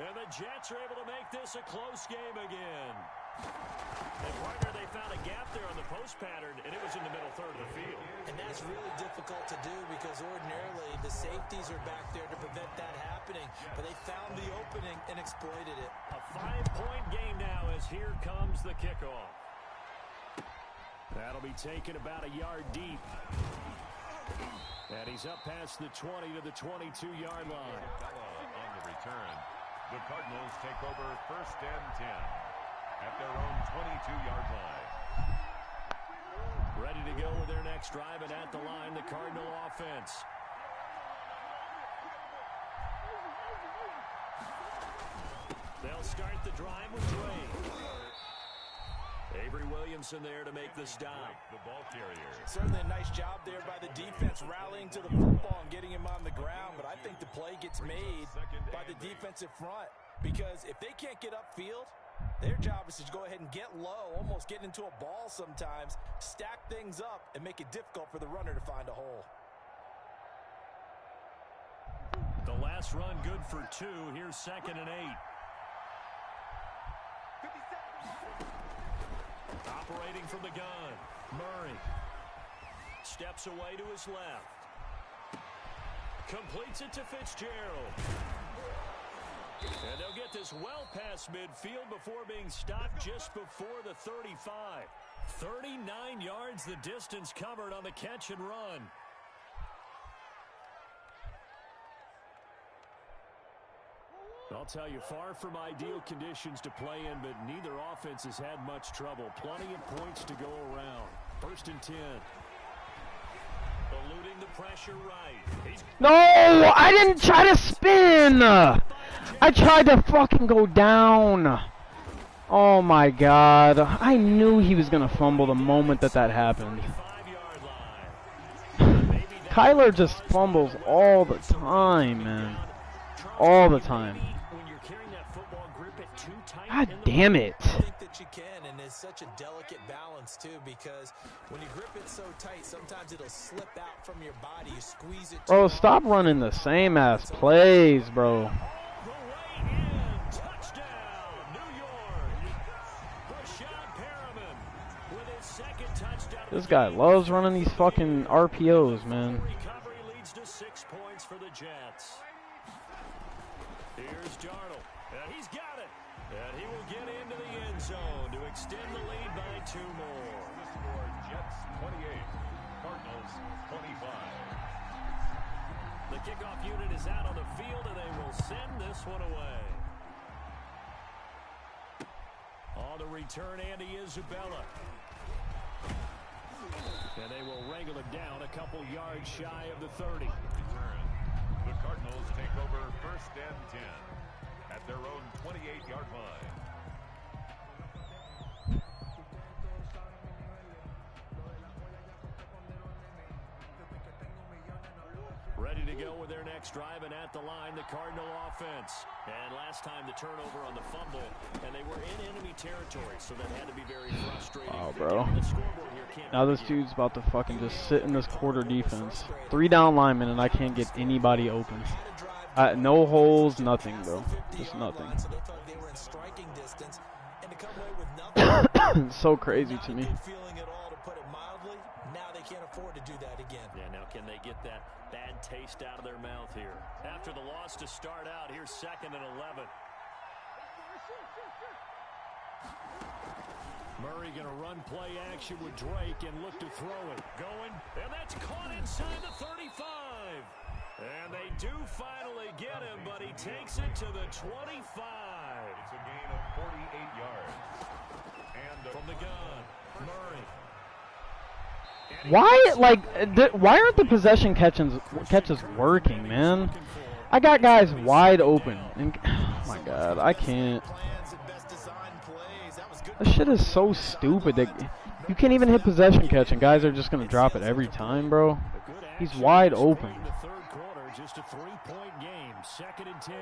And the Jets are able to make this a close game again. And partner, they found a gap there on the post pattern, and it was in the middle third of the field. And that's really difficult to do because ordinarily the safeties are back there to prevent that happening. But they found the opening and exploited it. A 5-point game now as here comes the kickoff. That'll be taken about a yard deep. And he's up past the 20 to the 22-yard line. on the return. The Cardinals take over 1st and 10 at their own 22-yard line. Ready to go with their next drive, and at the line, the Cardinal offense. They'll start the drive with Dre. Avery Williamson there to make the stop. The ball carrier. Certainly a nice job there by the defense rallying to the football and getting him on the ground. But I think the play gets made by the defensive front. Because if they can't get upfield, their job is to go ahead and get low, almost get into a ball sometimes, stack things up, and make it difficult for the runner to find a hole. The last run good for 2. Here's 2nd and 8. Operating from the gun, Murray steps away to his left. Completes it to Fitzgerald. And they'll get this well past midfield before being stopped just before the 35. 39 yards the distance covered on the catch and run. I'll tell you, far from ideal conditions to play in, but neither offense has had much trouble. Plenty of points to go around. 1st and 10. Eluding the pressure right. No, I didn't try to spin. I tried to fucking go down. Oh my God. I knew he was going to fumble the moment that happened. Kyler just fumbles all the time, man. All the time. God damn it. I think that you can, and it's such a delicate balance, too, because when you grip it so tight, sometimes it'll slip out from your body. You squeeze it. Bro, stop running the same ass plays, bro. This guy loves running these fucking RPOs, man. Leads to 6 points for the Jets. Here's Darnold, and he's got it. And he will get into the end zone to extend the lead by 2 more. The score, Jets 28, Cardinals 25. The kickoff unit is out on the field, and they will send this one away. On the return, Andy Isabella. And they will wrangle it down a couple yards shy of the 30. Return. The Cardinals take over 1st and 10 at their own 28-yard line. Ready to go with their next drive, and at the line, the Cardinal offense. And last time the turnover on the fumble, and they were in enemy territory, so that had to be very frustrating. Oh, bro. Now this dude's about to fucking just sit in this quarter defense. 3 down linemen, and I can't get anybody open. No holes, nothing, bro. Just nothing. It's so crazy to me. Now they can't afford to do that again. Yeah, now can they get that bad taste out of their mouth here? After the loss to start out, here's 2nd and 11. Murray going to run play action with Drake and look to throw it. Going, and that's caught inside the 35. And they do finally get him, but he takes it to the 25. It's a gain of 48 yards. And from the gun, Murray. Why, like, why aren't the possession catches working, man? I got guys wide open, and oh my God, I can't. This shit is so stupid that you can't even hit possession catch, and guys are just gonna drop it every time, bro. He's wide open. The third quarter, just a 3-point game. 2nd and 10.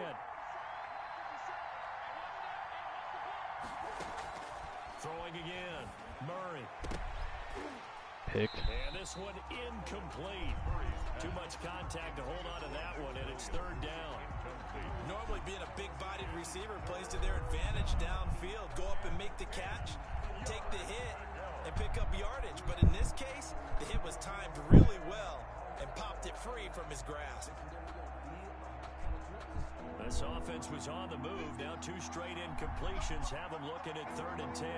Throwing again, Murray. Pick. And this one incomplete. Too much contact to hold on to that one, and it's 3rd down. Normally being a big-bodied receiver plays to their advantage downfield. Go up and make the catch, take the hit, and pick up yardage. But in this case, the hit was timed really well and popped it free from his grasp. This offense was on the move. Now 2 straight incompletions have them looking at 3rd and 10.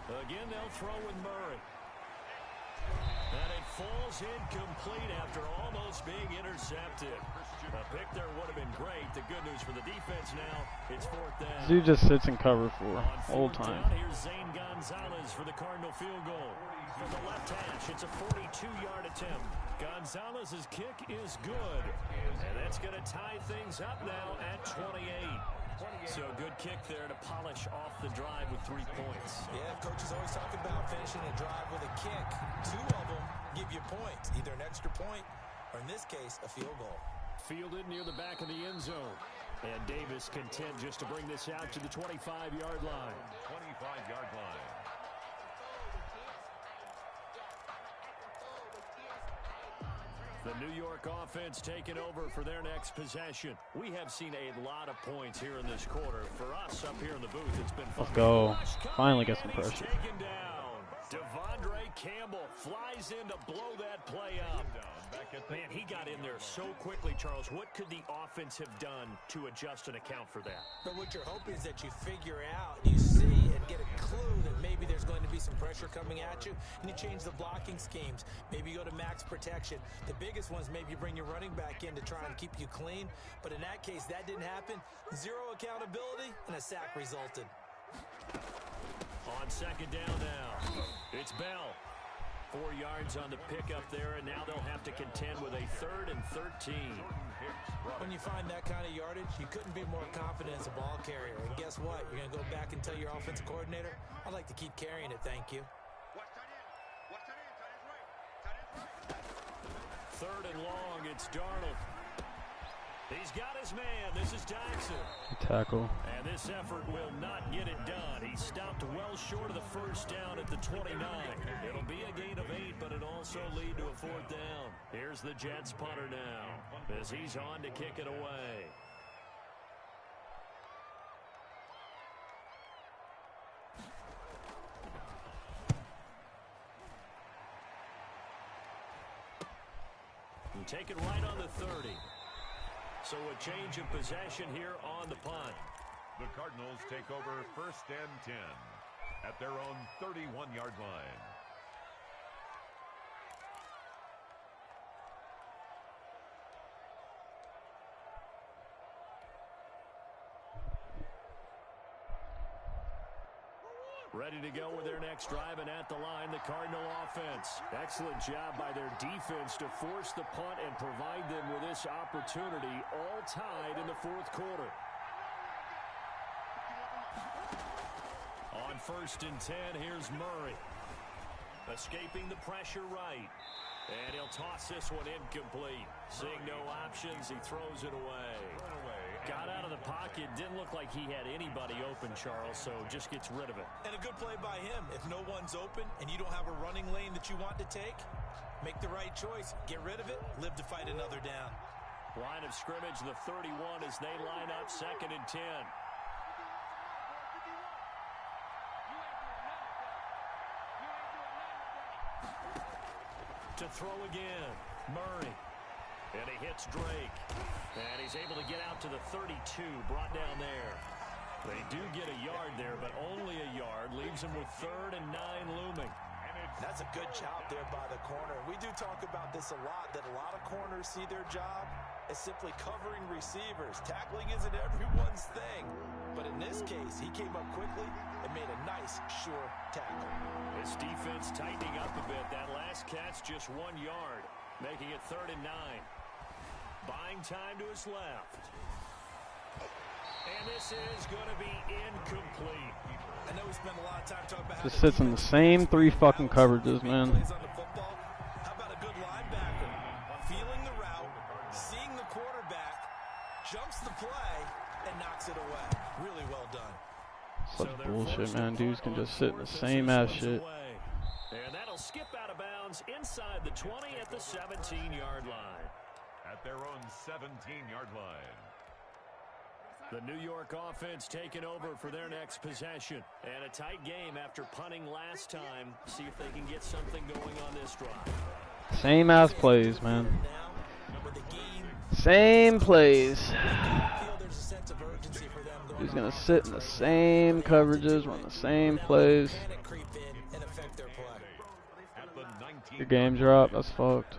Again, they'll throw with Murray. And it falls incomplete after almost being intercepted. A pick there would have been great. The good news for the defense now, it's 4th down. Dude just sits in cover for all time. Here's Zane Gonzalez for the Cardinal field goal. From the left hash, it's a 42-yard attempt. Gonzalez's kick is good. And that's going to tie things up now at 28. So a good kick there to polish off the drive with 3 points. Yeah, coaches always talk about finishing a drive with a kick. 2 of them give you points, either an extra point or, in this case, a field goal. fielded near the back of the end zone. And Davis content just to bring this out to the 25-yard line. 25-yard line. The New York offense taking over for their next possession. We have seen a lot of points here in this quarter. For us up here in the booth, it's been fun. Let's go. Finally get some pressure. Taken down. Devondre Campbell flies in to blow that play up. Man, he got in there so quickly, Charles. What could the offense have done to adjust and account for that? But what you're hoping is that you figure out, you see, and get a clue that maybe there's going to be some pressure coming at you, and you change the blocking schemes. Maybe you go to max protection. The biggest ones, maybe you bring your running back in to try and keep you clean. But in that case, that didn't happen. Zero accountability, and a sack resulted. On second down now, it's Bell. 4 yards on the pickup there, and now they'll have to contend with a 3rd and 13. When you find that kind of yardage, you couldn't be more confident as a ball carrier. And guess what? You're going to go back and tell your offensive coordinator, I'd like to keep carrying it, thank you. Third and long, it's Darnold. He's got his man. This is Jackson. Tackle. And this effort will not get it done. He stopped well short of the first down at the 29. It'll be a gain of 8, but it also lead to a 4th down. Here's the Jets punter now as he's on to kick it away. And take it right on the 30. So a change of possession here on the punt. The Cardinals take over 1st and 10 at their own 31-yard line. Ready to go with their next drive, and at the line, the Cardinal offense. Excellent job by their defense to force the punt and provide them with this opportunity, all tied in the 4th quarter. On 1st and 10, here's Murray. Escaping the pressure right. And he'll toss this one incomplete. Seeing no options, he throws it away. Got out of the pocket, didn't look like he had anybody open, Charles, so just gets rid of it. And a good play by him. If no one's open and you don't have a running lane that you want to take, make the right choice. Get rid of it, live to fight another down. Line of scrimmage, the 31 as they line up 2nd and 10. To throw again, Murray. And he hits Drake. And he's able to get out to the 32, brought down there. They do get a yard there, but only a yard. Leaves him with 3rd and 9 looming. That's a good job there by the corner. We do talk about this a lot, that a lot of corners see their job as simply covering receivers. Tackling isn't everyone's thing. But in this case, he came up quickly and made a nice, sure tackle. This defense tightening up a bit. That last catch just 1 yard, making it 3rd and 9. Buying time to his left. And this is going to be incomplete. I know we spent a lot of time talking about Just sits in the same 3 fucking coverages, man. How about a good linebacker? Feeling the route, seeing the quarterback, jumps the play, and knocks it away. Really well done. Such bullshit, man. Dudes can just sit in the same ass shit. And that'll skip out of bounds inside the 20 at the 17-yard line. At their own 17-yard line. The New York offense taking over for their next possession. And a tight game after punting last time. See if they can get something going on this drive. Same ass plays, man. Same plays. He's going to sit in the same coverages, run the same plays. Your game drop, that's fucked.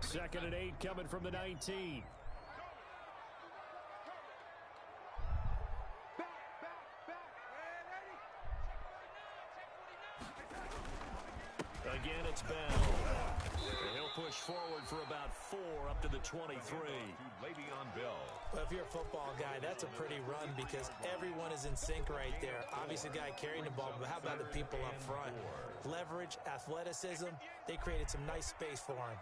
2nd and 8 coming from the 19. Again, it's Bell. And he'll push forward for about 4 up to the 23. Well, if you're a football guy, that's a pretty run because everyone is in sync right there. Obviously, the guy carrying the ball, but how about the people up front? Leverage, athleticism, they created some nice space for him.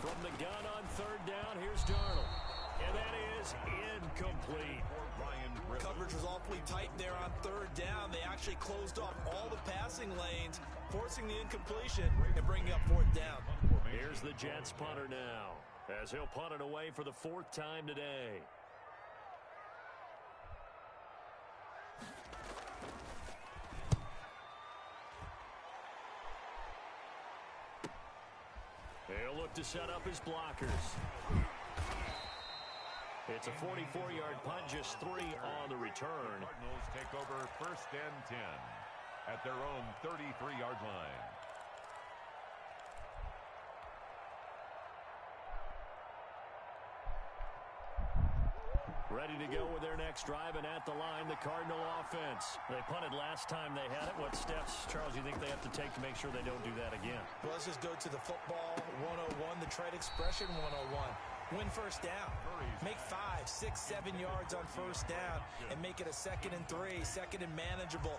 From the gun on third down, here's Darnold. And that is incomplete. Coverage was awfully tight there on third down. They actually closed off all the passing lanes, forcing the incompletion and bringing up fourth down. Here's the Jets punter now, as he'll punt it away for the 4th time today. He'll look to set up his blockers. It's a 44-yard punt, just 3 on the return. The Cardinals take over 1st and 10 at their own 33-yard line. Ready to go with their next drive, and at the line, the Cardinal offense. They punted last time they had it. What steps, Charles, you think they have to take to make sure they don't do that again? Well, let's just go to the football 101, the trade expression 101. Win first down. Make 5, 6, 7 yards on first down and make it a 2nd and 3, 2nd and manageable.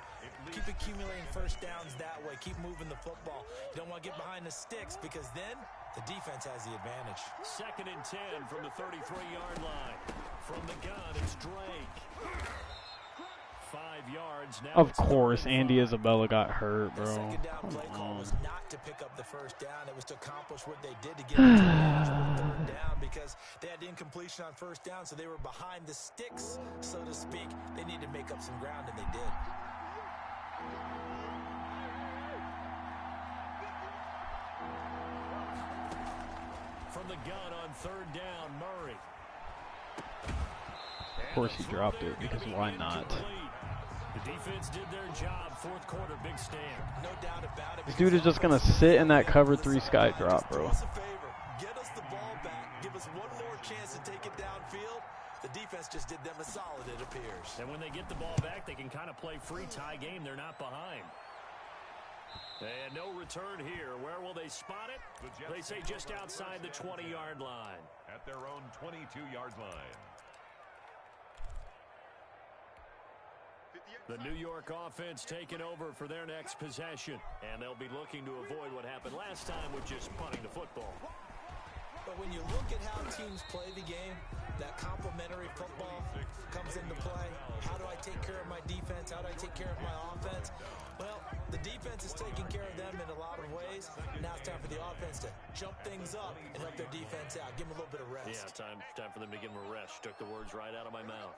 Keep accumulating first downs that way. Keep moving the football. You don't want to get behind the sticks because then the defense has the advantage. 2nd and 10 from the 33-yard line. From the gun, it's Drake. 5 yards now. Of course, Andy Isabella got hurt, bro. The second down play call was not to pick up the first down. It was to accomplish what they did to get into the third down because they had incompletion on first down, so they were behind the sticks, so to speak. They needed to make up some ground, and they did. From the gun on third down, Murray. Of course he dropped it, because why not? The defense did their job. 4th quarter, big stand. No doubt about it. This dude is just going to sit in that cover 3 sky drop, bro. Do us a favor. Get us the ball back. Give us one more chance to take it downfield. The defense just did them a solid, it appears. And when they get the ball back, they can kind of play free tie game. They're not behind. And no return here. Where will they spot it? They say just outside the 20-yard line. At their own 22-yard line. The New York offense taking over for their next possession. And they'll be looking to avoid what happened last time with just punting the football. But when you look at how teams play the game, that complementary football comes into play. How do I take care of my defense? How do I take care of my offense? Well, the defense is taking care of them in a lot of ways. Now it's time for the offense to jump things up and help their defense out. Give them a little bit of rest. Yeah, time for them to give them a rest. Took the words right out of my mouth.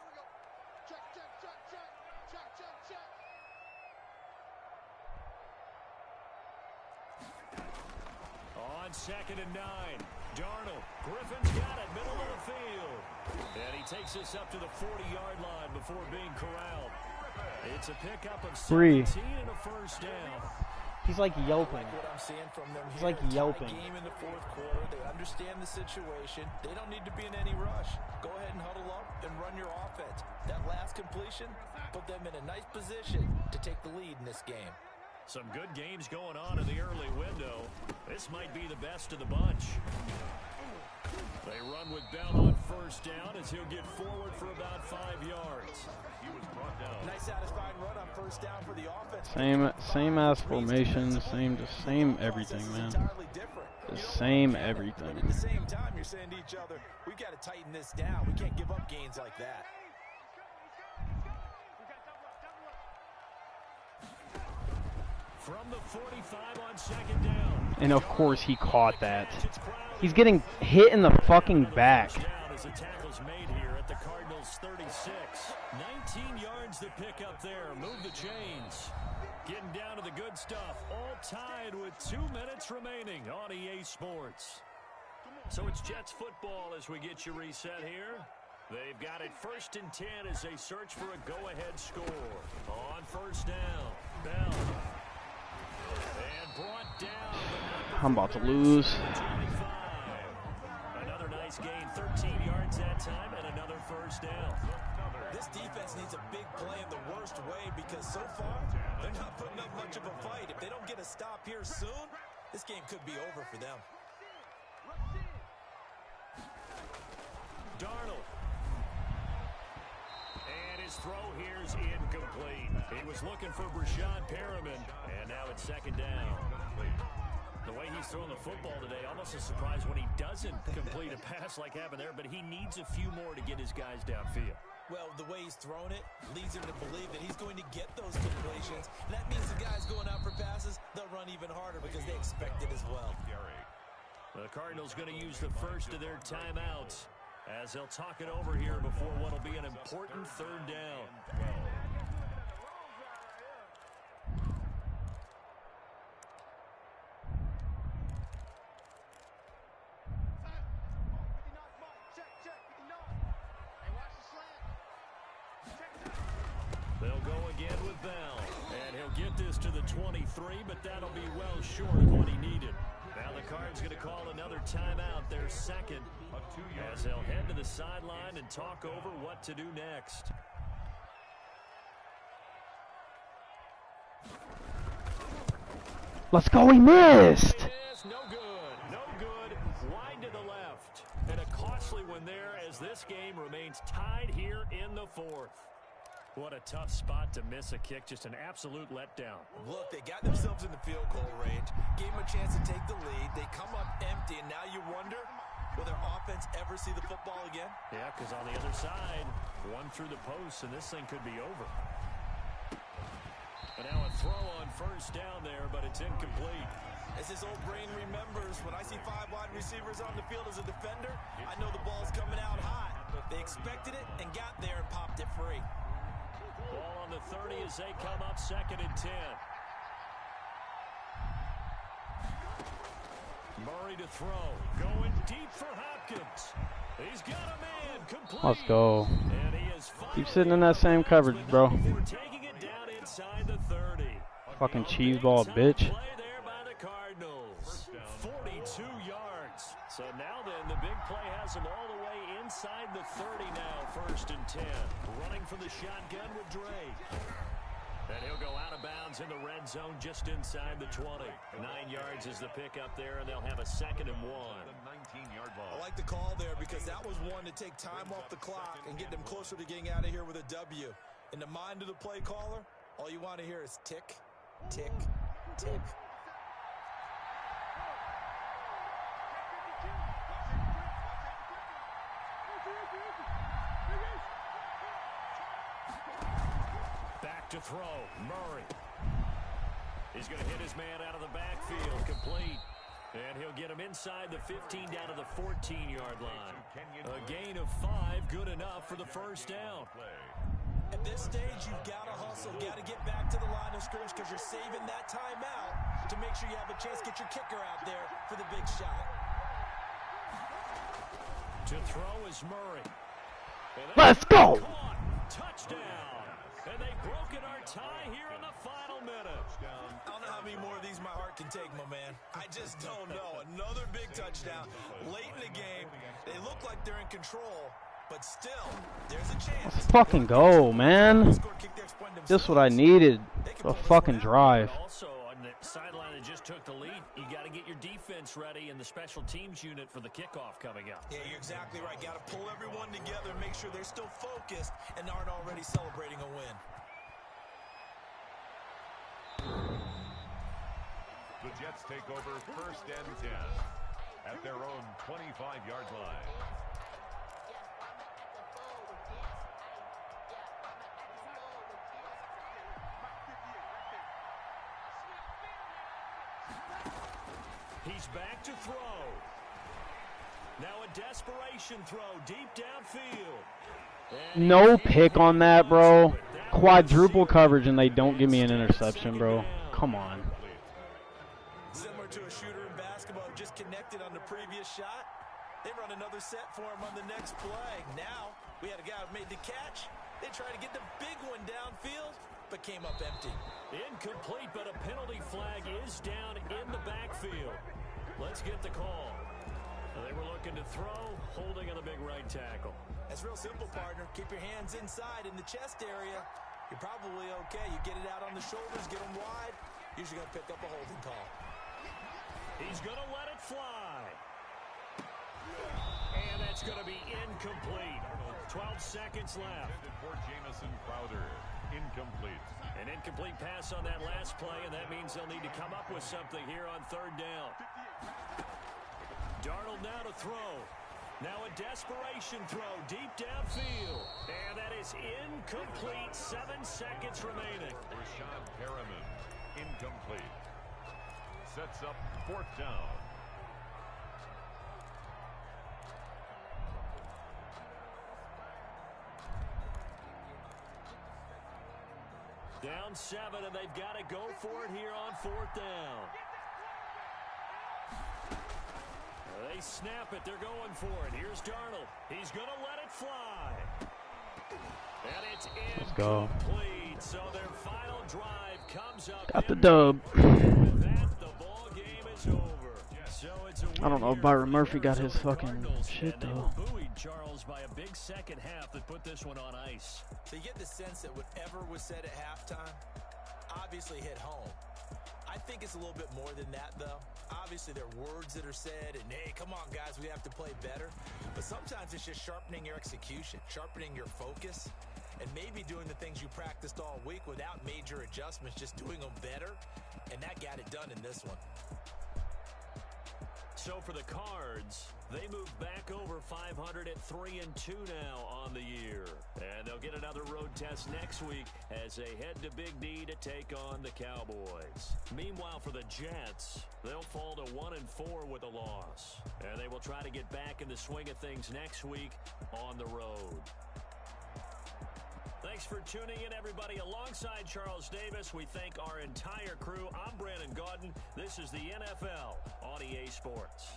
On 2nd and 9, Darnold. Griffin's got it, middle of the field. And he takes us up to the 40-yard line before being corralled. It's a pickup of 17 and a first down. He's like yelping. What I'm seeing from them He's here, like a tie yelping. game in the 4th quarter. They understand the situation. They don't need to be in any rush. Go ahead and huddle up and run your offense. That last completion put them in a nice position to take the lead in this game. Some good games going on in the early window. This might be the best of the bunch. They run with Bell on first down as he'll get forward for about 5 yards. He was brought down. Nice satisfying run on first down for the offense. Same ass formation, same everything, man. The same everything. At the same time, you're saying to each other, we got to tighten this down. We can't give up gains like that. From the 45 on 2nd down. And of course he caught that. He's getting hit in the fucking back. As the tackle's made here at the Cardinals 36. 19 yards to pick up there. Move the chains. Getting down to the good stuff. All tied with 2 minutes remaining on EA Sports. So it's Jets football as we get you reset here. They've got it 1st and 10 as they search for a go-ahead score. On first down, Bell. And brought down. I'm about to lose. 25. Another nice gain, 13 yards that time, and another first down. This defense needs a big play in the worst way because so far, they're not putting up much of a fight. If they don't get a stop here soon, this game could be over for them. Darnold. And his throw here is incomplete. He was looking for Brashad Perriman, and now it's 2nd down. The way he's throwing the football today, almost a surprise when he doesn't complete a pass like happened there, but he needs a few more to get his guys downfield. Well, the way he's thrown it leads him to believe that he's going to get those completions. And that means the guys going out for passes, they'll run even harder because they expect it as well. The Cardinals going to use the first of their timeouts as they'll talk it over here before what will be an important third down. They'll go again with Bell, and he'll get this to the 23, but that'll be well short of what he needed. Now the Cards going to call another timeout, their second, as they'll head to the sideline and talk over what to do next. Let's go, we missed! Yes, no good, no good, wide to the left. And a costly one there as this game remains tied here in the fourth. What a tough spot to miss a kick, just an absolute letdown. Look, they got themselves in the field goal range, gave them a chance to take the lead. They come up empty, and now you wonder, will their offense ever see the football again? Yeah, because on the other side, one through the post, and this thing could be over. And now a throw on first down there, but it's incomplete. As his old brain remembers, when I see 5 wide receivers on the field as a defender, I know the ball's coming out hot. They expected it and got there and popped it free. Ball on the 30 as they come up 2nd and 10. Murray to throw. Going deep for Hopkins. He's got a man. Complete. Let's go. And he is Keep sitting in that same coverage, bro. taking it down inside the 30. Fucking cheese ball, bitch. Play there by the Cardinals. 42 yards. So now then, the big play has them all the way inside the 30 now, 1st and 10. Running from the shotgun with Drake. And he'll go out of bounds in the red zone just inside the 20. 9 yards is the pickup there, and they'll have a 2nd and 1. I like the call there because that was one to take time off the clock and get them closer to getting out of here with a W. In the mind of the play caller, all you want to hear is tick, tick, tick. Back to throw. Murray. He's going to hit his man out of the backfield. Complete. And he'll get him inside the 15 down to the 14-yard line. A gain of 5, good enough for the first down. At this stage, you've got to hustle, got to get back to the line of scrimmage because you're saving that timeout to make sure you have a chance to get your kicker out there for the big shot. To throw is Murray. Let's go! Touchdown! And they've broken our tie here in the final minute. I don't know how many more of these my heart can take, my man. I just don't know. Another big touchdown late in the game. They look like they're in control, but still, there's a chance. Let's fucking go, man. Just what I needed for a fucking drive. Also, on the sideline that just took the lead, you got to get your defense ready and the special teams unit for the kickoff coming up. Yeah, you're exactly right. Got to pull everyone together and make sure they're still focused and aren't already celebrating a win. The Jets take over 1st and 10 at their own 25-yard line. He's back to throw. Now a desperation throw deep downfield. No pick on that, bro. Quadruple coverage and they don't give me an interception, bro. Come on. Similar to a shooter in basketball, just connected on the previous shot. They run another set for him on the next play. Now, we had a guy who made the catch. They tried to get the big one downfield, but came up empty. Incomplete, but a penalty flag is down in the backfield. Let's get the call. They were looking to throw, holding on the big right tackle. That's real simple, partner. Keep your hands inside in the chest area. You're probably okay. You get it out on the shoulders, get them wide. Usually going to pick up a holding call. He's going to let it fly. And that's going to be incomplete. 12 seconds left. For Jamison Crowder. Incomplete. An incomplete pass on that last play, and that means they'll need to come up with something here on third down. Darnold now to throw. Now a desperation throw deep downfield. And that is incomplete. 7 seconds remaining. Rashad Perriman. Incomplete. Sets up fourth down. Down 7, and they've got to go for it here on fourth down. They snap it. They're going for it. Here's Darnold. He's going to let it fly. And it's incomplete. So their final drive comes up. Got the dub. With that, the ball game is over. So it's a I don't know if win Byron here for Murphy got his Arizona fucking Cardinals, shit, and they though. buoyed Charles by a big second half that put this one on ice. So you get the sense that whatever was said at halftime obviously hit home. I think it's a little bit more than that, though. Obviously, there are words that are said, and hey, come on, guys, we have to play better. But sometimes it's just sharpening your execution, sharpening your focus, and maybe doing the things you practiced all week without major adjustments, just doing them better. And that got it done in this one. So for the Cards, they move back over 500 at 3-2 now on the year. And they'll get another road test next week as they head to Big D to take on the Cowboys. Meanwhile, for the Jets, they'll fall to 1-4 with a loss. And they will try to get back in the swing of things next week on the road. Thanks for tuning in, everybody. Alongside Charles Davis, we thank our entire crew. I'm Brandon Gaudin. This is the NFL on EA Sports.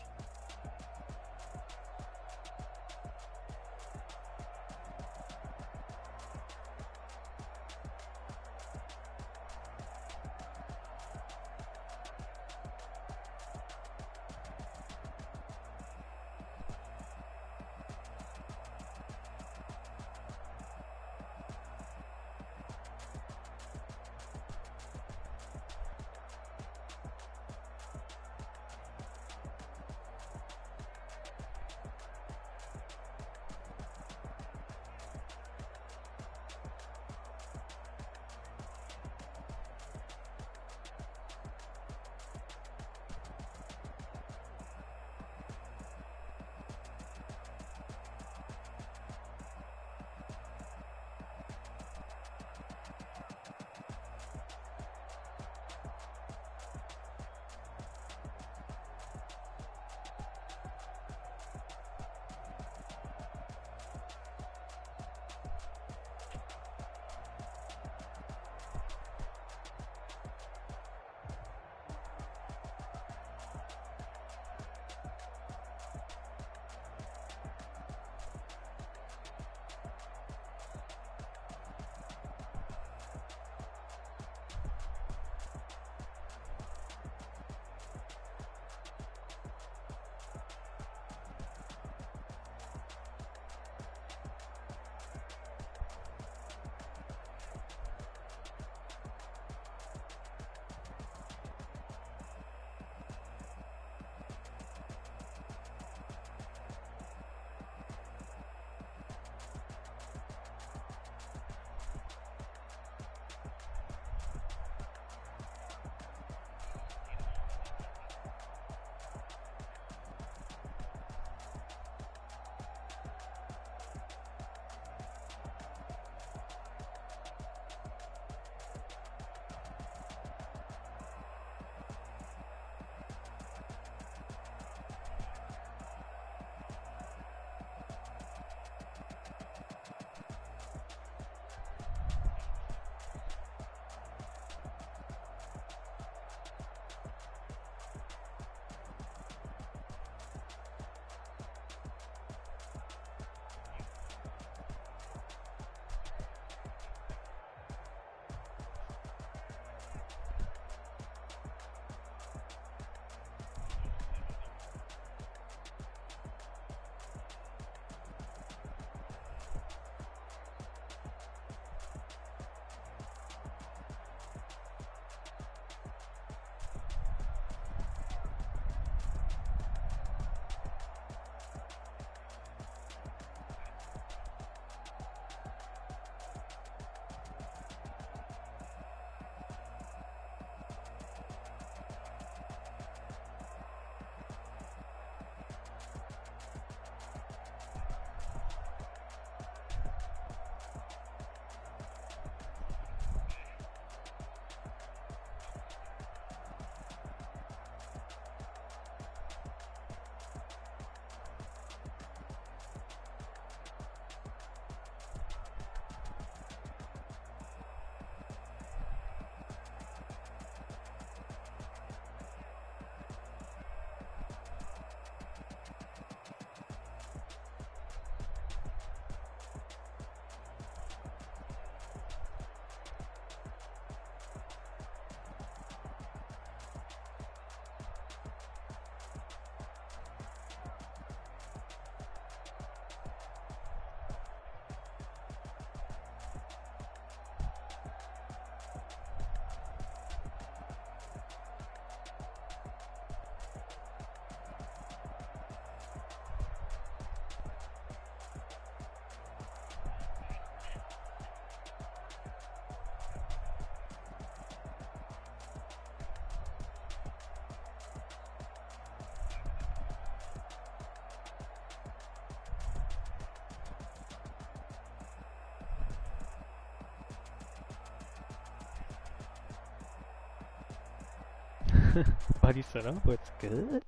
Buddy said, "Oh, it's good."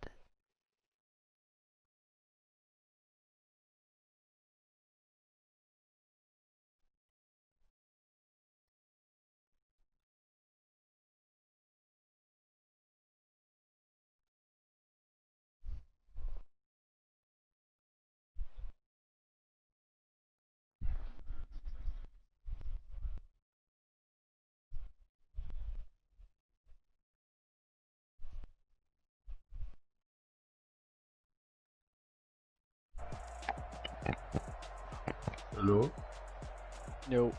Hello? Yo.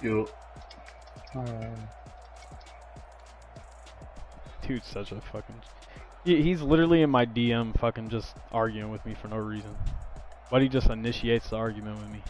Yo. Dude's such a fucking... He's literally in my DM fucking just arguing with me for no reason. Buddy just initiates the argument with me.